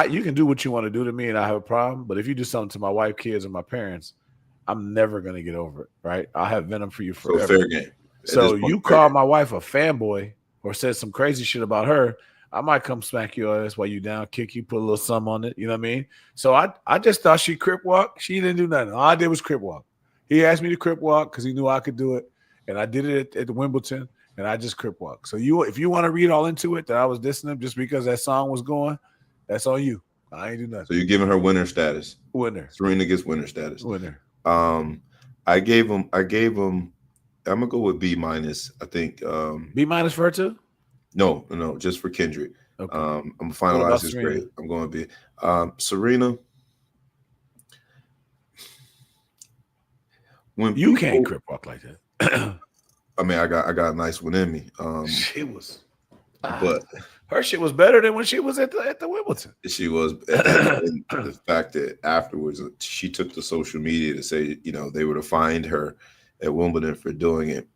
you can do what you want to do to me and I have a problem, but if you do something to my wife, kids, or my parents, I'm never gonna get over it, right? I'll have venom for you so forever. fair game. At this So point, you fair call game. my wife a fanboy or said some crazy shit about her, I might come smack your ass while you down, kick you, put a little something on it. You know what I mean? So I just thought she crip walk. She didn't do nothing. All I did was crip walk. He asked me to crip walk because he knew I could do it, and I did it at the Wimbledon, and I just crip walk. So if you want to read all into it that I was dissing him just because that song was going, that's on you. I ain't do nothing. So you're giving her winner status. Winner. Serena gets winner status. Winner. I gave him. I'm gonna go with B minus. I think B minus for her too? No, just for Kendrick. Okay. I'm gonna finalize this grade. I'm going to be Serena. When you can't crip walk like that. I mean, I got a nice one in me. She was, but her shit was better than when she was at the Wimbledon. She was, and the fact that afterwards she took to social media to say, they would have fined her at Wimbledon for doing it.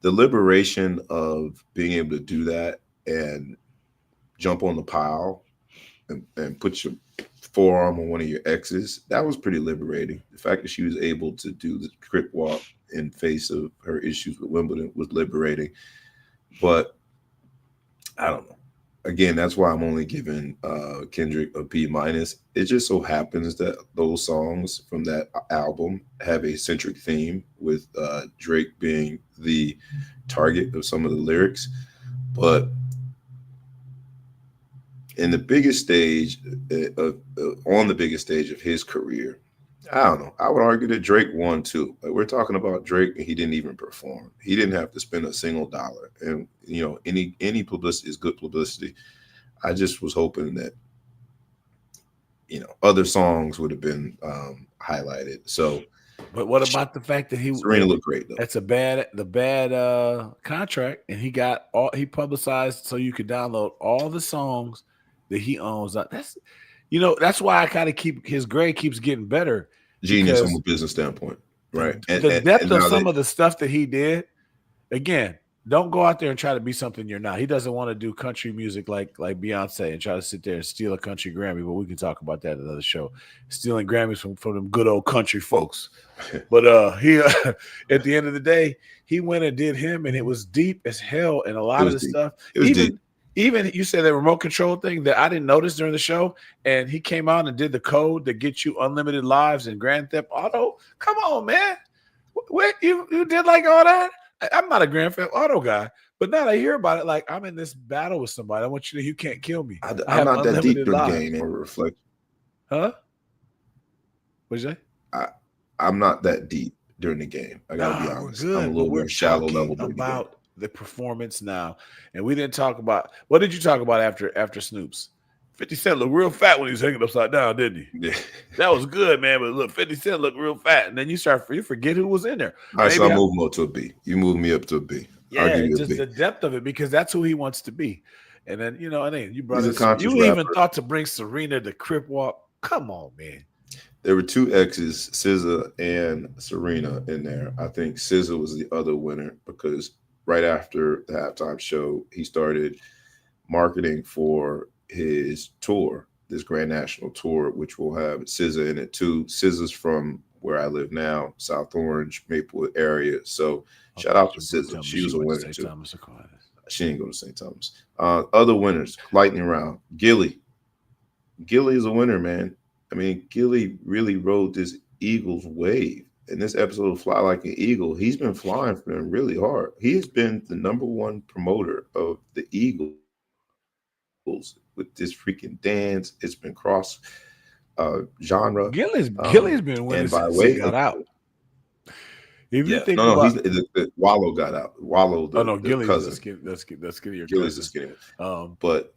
The liberation of being able to do that and jump on the pile and put your forearm on one of your exes, that was pretty liberating. The fact that she was able to do the crip walk in face of her issues with Wimbledon was liberating. But I don't know. Again, that's why I'm only giving Kendrick a B minus. It just so happens that those songs from that album have a centric theme with Drake being the target of some of the lyrics. But in the biggest stage on the biggest stage of his career, I don't know. I would argue that Drake won too. Like, we're talking about Drake, and he didn't even perform. He didn't have to spend a single dollar. And any publicity is good publicity. I just was hoping that other songs would have been highlighted. So, but what about the fact that Serena looked great though? That's the bad contract, and he publicized so you could download all the songs that he owns. That's why I kind of his grade keeps getting better. Genius from a business standpoint, right? The depth of some of the stuff that he did. Again, don't go out there and try to be something you're not. He doesn't want to do country music like Beyonce and try to sit there and steal a country Grammy. But we can talk about that at another show. Stealing Grammys from them good old country folks. But he at the end of the day, he went and did him, and it was deep as hell. And a lot of the stuff, it was deep. Even you said that remote control thing that I didn't notice during the show, and he came out and did the code that gets you unlimited lives in Grand Theft Auto. Come on, man. What you did like all that? I'm not a Grand Theft Auto guy, but now I hear about it, like I'm in this battle with somebody. I want you to know you can't kill me. I'm not that deep in the game or reflect. Huh? What'd you say? I'm not that deep during the game. I gotta be honest. Good, I'm a little more shallow level about the performance now. And we didn't talk about what did you talk about after Snoop's? 50 Cent looked real fat when he was hanging upside down, didn't he? Yeah. That was good, man. But look, 50 Cent looked real fat. And then you forget who was in there. All right, so I move him up to a B. You move me up to a B. Yeah, just the depth of it, because that's who he wants to be. And then, and then you brought you even thought to bring Serena the crip walk. Come on, man. There were two exes, SZA and Serena, in there. I think SZA was the other winner because right after the halftime show, he started marketing for his tour, this Grand National Tour, which will have SZA in it too. SZA's from where I live now, South Orange, Maplewood area. So shout out to SZA. She was a winner too. She didn't go to St. Thomas. Other winners, lightning round. Gilly is a winner, man. I mean, Gilly really rode this Eagles wave. In this episode of Fly Like an Eagle, he's been flying for them really hard. He has been the #1 promoter of the Eagles with this freaking dance. It's been cross genre. Gilly's been winning And by since he way got of out. If you yeah, think no, about, Wallow got out. Wallow, oh no, the Gilly's cousin. that's skinny your Gilly's the cousin. skinny one. Um, But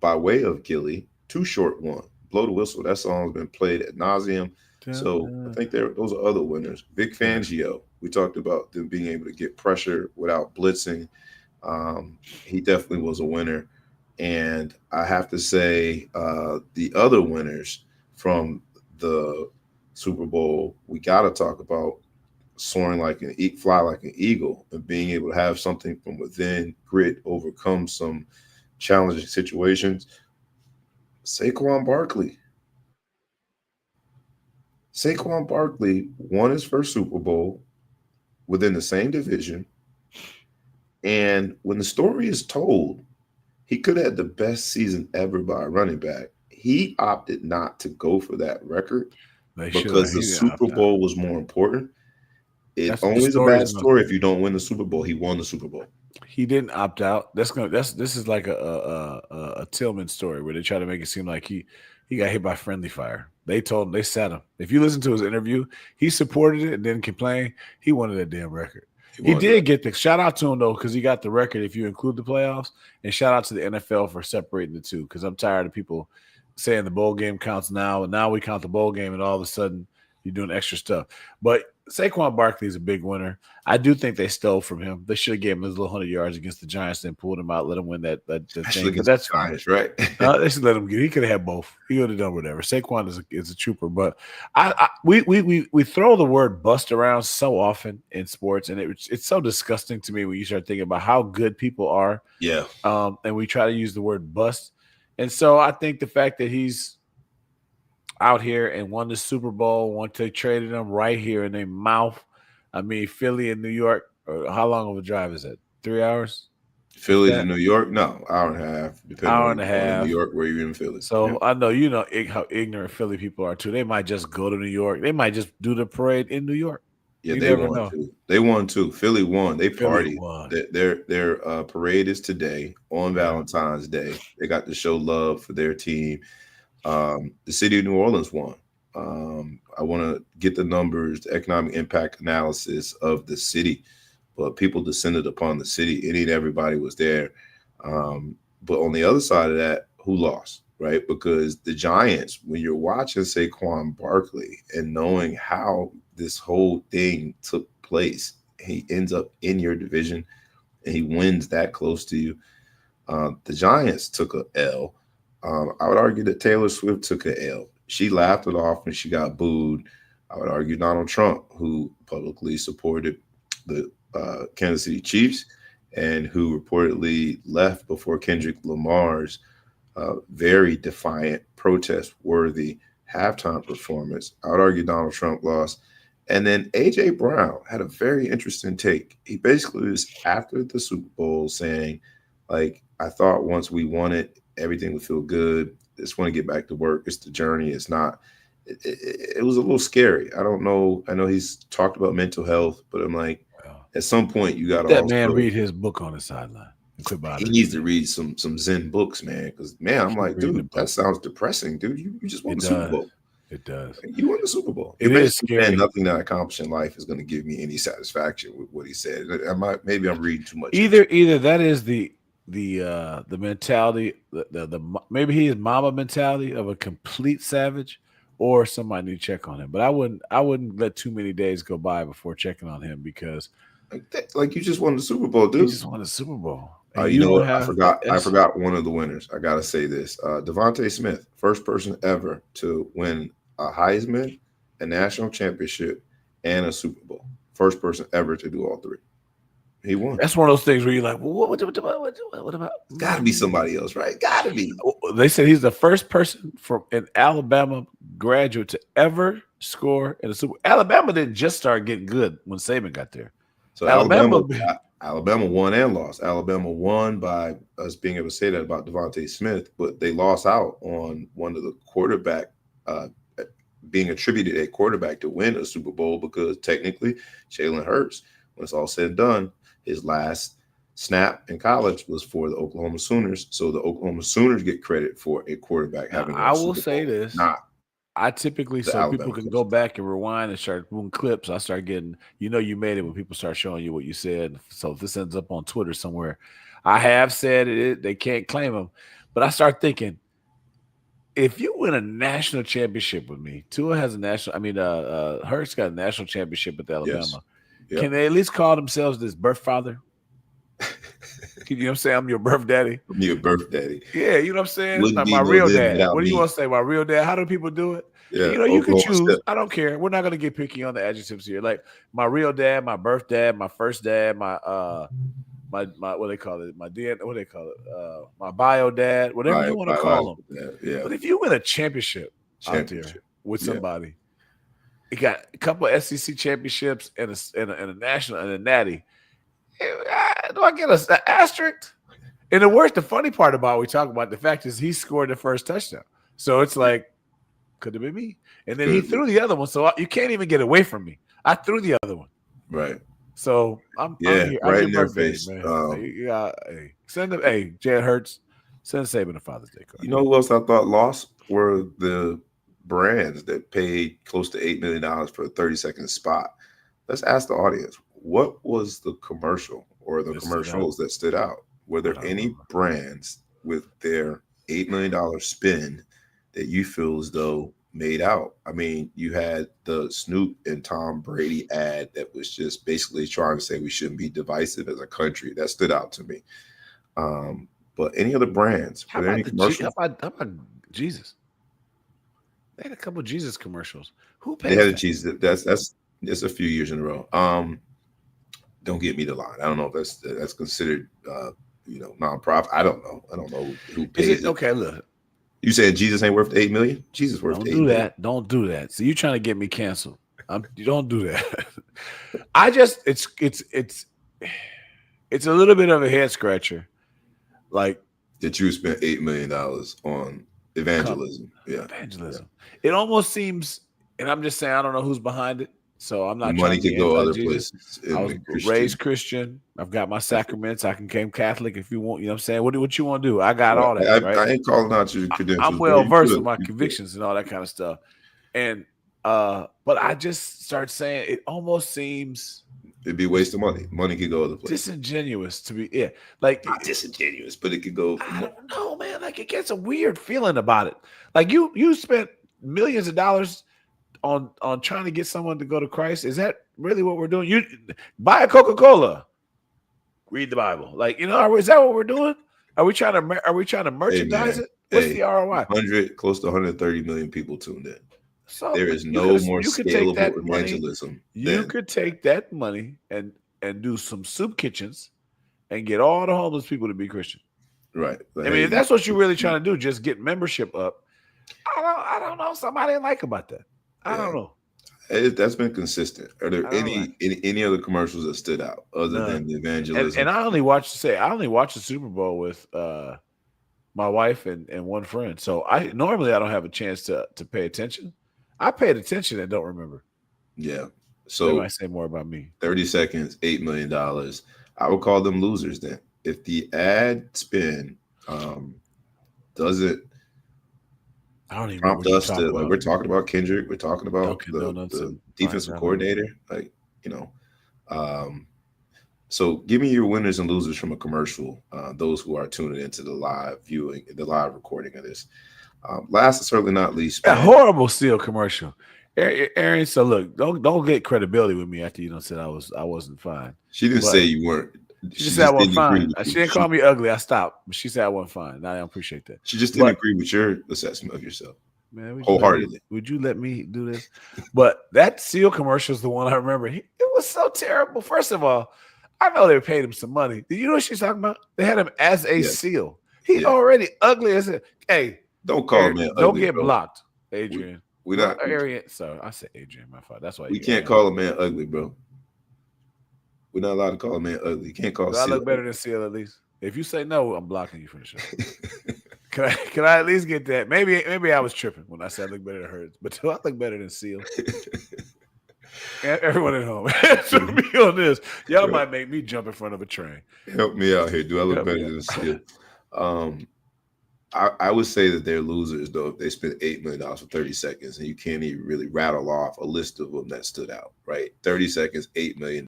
by way of Gilly, Too Short won. Blow the Whistle. That song's been played ad nauseum. So I think those are other winners. Vic Fangio. We talked about them being able to get pressure without blitzing. He definitely was a winner. And I have to say, the other winners from the Super Bowl, we got to talk about soaring like fly like an eagle, and being able to have something from within, grit, overcome some challenging situations. Saquon Barkley. Saquon Barkley won his first Super Bowl within the same division. And when the story is told, he could have had the best season ever by a running back. He opted not to go for that record because the Super Bowl was more important. It That's what the only is a story's bad story if you don't win the Super Bowl. He won the Super Bowl. He didn't opt out. This is like a Tillman story where they try to make it seem like he got hit by friendly fire. They told him, they sat him. If you listen to his interview, he supported it and didn't complain. He wanted that damn record. He did get the shout out to him though, because he got the record if you include the playoffs, and shout out to the NFL for separating the two. Because I'm tired of people saying the bowl game counts now, and now we count the bowl game, and all of a sudden you're doing extra stuff. But Saquon Barkley is a big winner. I do think they stole from him. They should have gave him his little 100 yards against the Giants and pulled him out, let him win that thing. But that's Giants, right? they should let him get. He could have had both. He would have done whatever. Saquon is a trooper. But we throw the word bust around so often in sports, and it's so disgusting to me when you start thinking about how good people are. Yeah. And we try to use the word bust, and so I think the fact that he's out here and won the Super Bowl, once they traded him right here in their mouth. I mean, Philly and New York, how long of a drive is it? 3 hours? Philly to New York? No, hour and a half. Depending hour on and a half. New York, where you're in Philly. So yeah. I know how ignorant Philly people are too. They might just go to New York. They might just do the parade in New York. Yeah, they won too. They won too. Philly won. They partied. Their parade is today on Valentine's Day. They got to show love for their team. The city of New Orleans won. I want to get the numbers, the economic impact analysis of the city, but people descended upon the city. Any and everybody was there. But on the other side of that, who lost, right? Because the Giants, when you're watching Saquon Barkley and knowing how this whole thing took place, he ends up in your division and he wins that close to you. The Giants took a L. I would argue that Taylor Swift took an L. She laughed it off and she got booed. I would argue Donald Trump, who publicly supported the Kansas City Chiefs and who reportedly left before Kendrick Lamar's very defiant, protest-worthy halftime performance. I would argue Donald Trump lost. And then A.J. Brown had a very interesting take. He basically was after the Super Bowl saying, like, I thought once we won it, everything would feel good. Just want to get back to work. It's the journey. It's not. It was a little scary. I don't know. I know he's talked about mental health, but I'm like, at some point you got to that man read his book on the sideline. He needs to read some Zen books, man. Because man, I'm like, dude, that sounds depressing, dude. You just won the Super Bowl. It does. You won the Super Bowl. It is scary. Nothing that I accomplish in life is going to give me any satisfaction with what he said. Maybe I'm reading too much. Either that is the mentality, the maybe his mama mentality of a complete savage, or somebody need to check on him. But I wouldn't let too many days go by before checking on him, because like you just won the Super Bowl, dude. You just won the Super Bowl. You know what? I forgot one of the winners. I gotta say this: Devontae Smith, first person ever to win a Heisman, a national championship, and a Super Bowl. First person ever to do all three. He won. That's one of those things where you're like, well, what about? Got to be somebody else, right? Got to be. They said he's the first person from an Alabama graduate to ever score in a Super Bowl. Alabama didn't just start getting good when Saban got there. So Alabama won and lost. Alabama won by us being able to say that about Devontae Smith, but they lost out on one of the quarterback being attributed a quarterback to win a Super Bowl, because technically Jalen Hurts, when it's all said and done, his last snap in college was for the Oklahoma Sooners. So the Oklahoma Sooners get credit for a quarterback Now, having I a will Super say Bowl, this. not I typically, the so people Alabama can coach. go back and rewind and start doing clips. I start getting, you made it when people start showing you what you said. So if this ends up on Twitter somewhere, I have said it, they can't claim them. But I start thinking, if you win a national championship with me, Tua has a national, Hurts got a national championship with Yes. Alabama. Yep. Can they at least call themselves this birth father? You know what I'm saying? I'm your birth daddy. I'm your birth daddy. Yeah, you know what I'm saying? Wouldn't Like be my no real them dad. without What do you me. want to say? My real dad. How do people do it? Yeah, You can Oklahoma choose. step. I don't care. We're not gonna get picky on the adjectives here. Like my real dad, my birth dad, my first dad, my what they call it, my DNA, what they call it, my bio dad, whatever you want to call them. Yeah, But if you win a championship out there with Yeah. somebody, you got a couple of SEC championships and a national and a natty. Do I get an asterisk? And the funny part about we talk about the fact is he scored the first touchdown. So it's like, could have been me. And then he threw the other one. So you can't even get away from me. I threw the other one. Right. So I'm here. Right I'm in your their birthday, face. man. Send them. Hey, Jalen Hurts, send Saban a Father's Day card. You know who else I thought lost were the brands that paid close to $8 million for a 30-second spot. Let's ask the audience, what was the commercial or the commercials that stood out? Were there any brands with their $8 million spin that you feel as though made out? I mean, you had the Snoop and Tom Brady ad that was just basically trying to say we shouldn't be divisive as a country. That stood out to me. But any other brands? How about Jesus? They had a couple of Jesus commercials. Who paid? They had a Jesus. That's a few years in a row. Don't get me the line. I don't know if that's considered nonprofit. I don't know who pays it. Okay, look. You said Jesus ain't worth $8 million? Jesus worth $8 million. Don't do that. So you're trying to get me canceled. You don't do that. It's a little bit of a head scratcher. Like that you spent $8 million on evangelism. Evangelism. Yeah. It almost seems, and I'm just saying I don't know who's behind it. So I'm not. Money could go other places. I was raised Christian. I've got my sacraments. I can become Catholic if you want. You know what I'm saying? What you want to do? I got all that. Right? I ain't calling out your credentials. I'm well versed with my convictions and all that kind of stuff. And but I just start saying it almost seems it'd be a waste of money. Money could go other places. Disingenuous to be like not disingenuous, but it could go. I don't know, man. Like it gets a weird feeling about it. Like you spent millions of dollars on trying to get someone to go to Christ. Is that really what we're doing? You buy a Coca-Cola, read the Bible. Like, is that what we're doing? Are we trying to merchandise it? What's the ROI? Close to 130 million people tuned in. So there is no more scalable evangelism. You could take that money and do some soup kitchens and get all the homeless people to be Christian. Right. I mean, if that's what you're really trying to do, just get membership up. I don't know. Somebody didn't like about that. I don't know. That's been consistent. Are there any other commercials that stood out other than the evangelism? And I only watched the Super Bowl with my wife and one friend. So I don't have a chance to pay attention. I paid attention and don't remember. Yeah. So they might say more about me. 30 seconds, $8 million. I would call them losers then. If the ad spin doesn't prompt us to like we're talking about Kendrick, we're talking about the defensive coordinator, so give me your winners and losers from a commercial, those who are tuning into the live viewing, the live recording of this. Last and certainly not least, a horrible Seal commercial. Aaron, so look, don't get credibility with me after you said I wasn't fine. She didn't say you weren't. She said I wasn't fine. She didn't call me ugly. I stopped. But she said I wasn't fine. I don't appreciate that. She just didn't agree with your assessment of yourself. Man, wholeheartedly. Would you let me do this? But that Seal commercial is the one I remember. It was so terrible. First of all, I know they paid him some money. Do you know what she's talking about? They had him as a seal. He's already ugly as a. Hey, don't call him man. Don't get blocked, Adrian. We're not. Sorry, I said Adrian. My fault. That's why we can't call a man ugly, bro. We're not allowed to call a man ugly. You can't call. I look better than Seal at least. If you say no, I'm blocking you from the show. Can I at least get that? Maybe I was tripping when I said I look better than Hurts, but do I look better than Seal? Everyone at home, answer me on this. Y'all Right. might make me jump in front of a train. Help me out here. Do I look Help me better out. than a seal? Um, I would say that they're losers though if they spent $8 million for 30 seconds and you can't even really rattle off a list of them that stood out, right? 30 seconds, $8 million.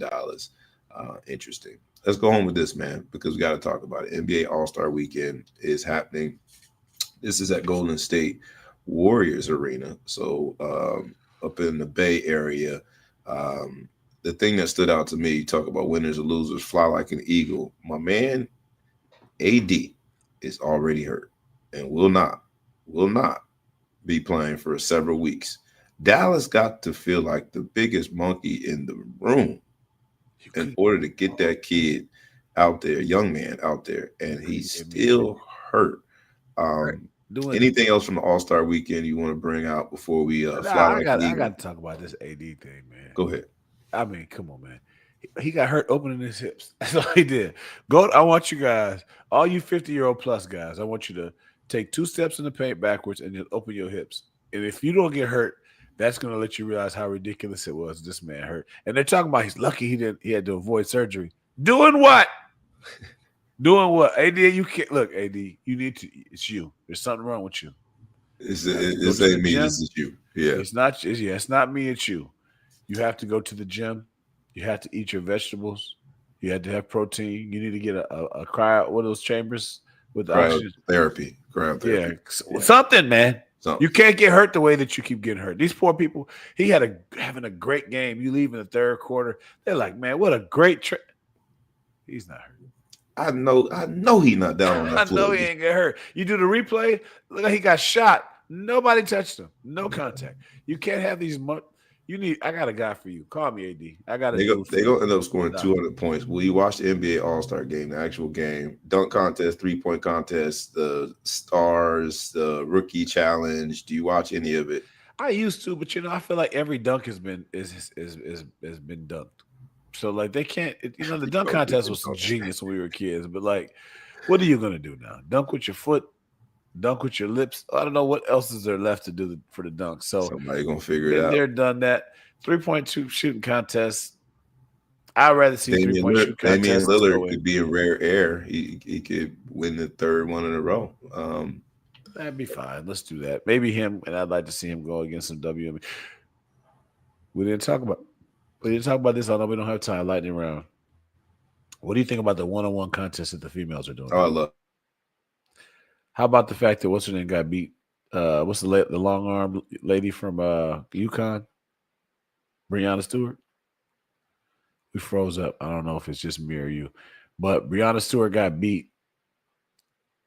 Interesting. Let's go home with this, man, because we got to talk about it. NBA All-Star Weekend is happening. This is at Golden State Warriors Arena. So up in the Bay Area. The thing that stood out to me, you talk about winners or losers, fly like an eagle. My man, AD, is already hurt and will not be playing for several weeks. Dallas got to feel like the biggest monkey in the room in order to get that kid out there, young man out there, and he's still hurt. Anything else from the All-Star Weekend you want to bring out before we fly like an I eagle? got to talk about this AD thing, man. Go ahead. I mean, come on, man. He got hurt opening his hips. That's all he did. I want you guys, all you 50-year-old plus guys, I want you to take 2 steps in the paint backwards and just open your hips. And if you don't get hurt, that's going to let you realize how ridiculous it was. This man hurt. And they're talking about he's lucky he had to avoid surgery. Doing what? Doing what? AD, you can't look, AD, you need to, it's you. There's something wrong with you. This ain't me, this is you. Yeah. It's not me, it's you. You have to go to the gym. You have to eat your vegetables. You have to have protein. You need to get a cryo, one of those chambers with oxygen. Therapy. Yeah. Something, man. Something. You can't get hurt the way that you keep getting hurt. These poor people, having a great game. You leave in the third quarter. They're like, man, what a great trip. He's not hurt. I know he's not down on that I know he ain't get hurt. You do the replay, look like he got shot. Nobody touched him. No contact. You can't have these. I got a guy for you. Call me, AD. I got a. They gonna end up scoring 200 points. Will you watch the NBA All-Star game, the actual game, dunk contest, 3-point contest, the stars, the rookie challenge? Do you watch any of it? I used to, but I feel like every dunk has been dunked. So like they can't. The dunk contest was genius when we were kids, but like, what are you gonna do now? Dunk with your foot? Dunk with your lips. I don't know what else is there left to do for the dunk. So somebody gonna figure it out. They're done that 3-point shooting contest. I'd rather see 3-point shooting contest. Damian Lillard could be a rare air. He could win the third one in a row. That'd be fine. Let's do that. Maybe him, and I'd like to see him go against some WNBA. We didn't talk about this. I know we don't have time. Lightning round. What do you think about the one-on-one contest that the females are doing? Oh, I love. How about the fact that what's her name got beat? What's the long arm lady from UConn? Breanna Stewart. We froze up. I don't know if it's just me or you, but Breanna Stewart got beat.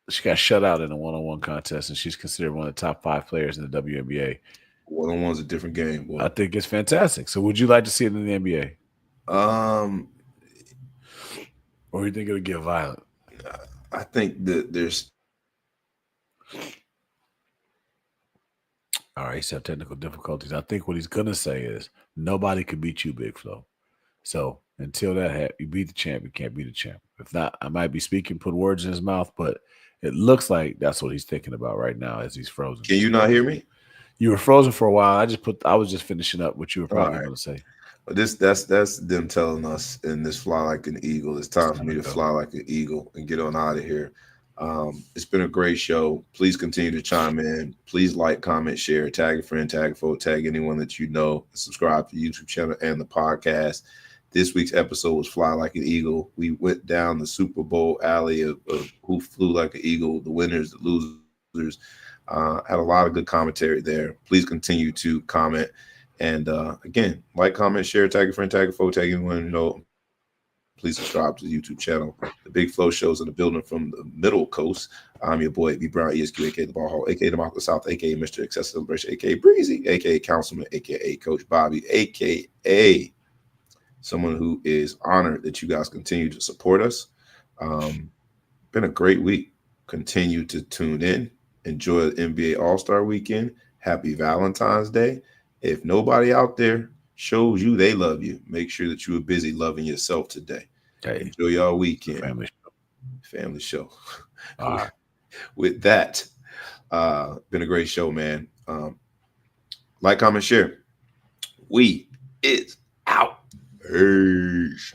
She got shut out in a one-on-one contest, and she's considered one of the top 5 players in the WNBA. One-on-one's a different game. Boy. I think it's fantastic. So, would you like to see it in the NBA? Or you think it'll get violent? I think that there's. All right, he's have technical difficulties. I think what he's gonna say is nobody could beat you, Big Flo. So until that happens, you beat the champ, you can't beat the champ. If not, I might be put words in his mouth, but it looks like that's what he's thinking about right now as he's frozen. Can you not hear me? You were frozen for a while. I was just finishing up what you were probably going to say. That's them telling us in this fly like an eagle. It's time for me to fly like an eagle and get on out of here. It's been a great show. Please continue to chime in. Please like, comment, share, tag a friend, tag a foe, tag anyone that you know. Subscribe to the YouTube channel and the podcast. This week's episode was Fly Like an Eagle. We went down the Super Bowl alley of who flew like an eagle, the winners, the losers. Had a lot of good commentary there. Please continue to comment. And again, like, comment, share, tag a friend, tag a foe, tag anyone you know. Please subscribe to the YouTube channel. The Big Flow shows in the building from the Middle Coast. I'm your boy, B. Brown, ESQ, a.k.a. The Ball Hall, a.k.a. the Mark of the South, a.k.a. Mr. Excess Celebration, a.k.a. Breezy, a.k.a. Councilman, a.k.a. Coach Bobby, a.k.a. someone who is honored that you guys continue to support us. Been a great week. Continue to tune in. Enjoy the NBA All-Star Weekend. Happy Valentine's Day. If nobody out there shows you they love you, make sure that you are busy loving yourself today. Hey, enjoy your weekend. Family show. All right. With that, been a great show, man. Like, comment, share. We is Out. Peace.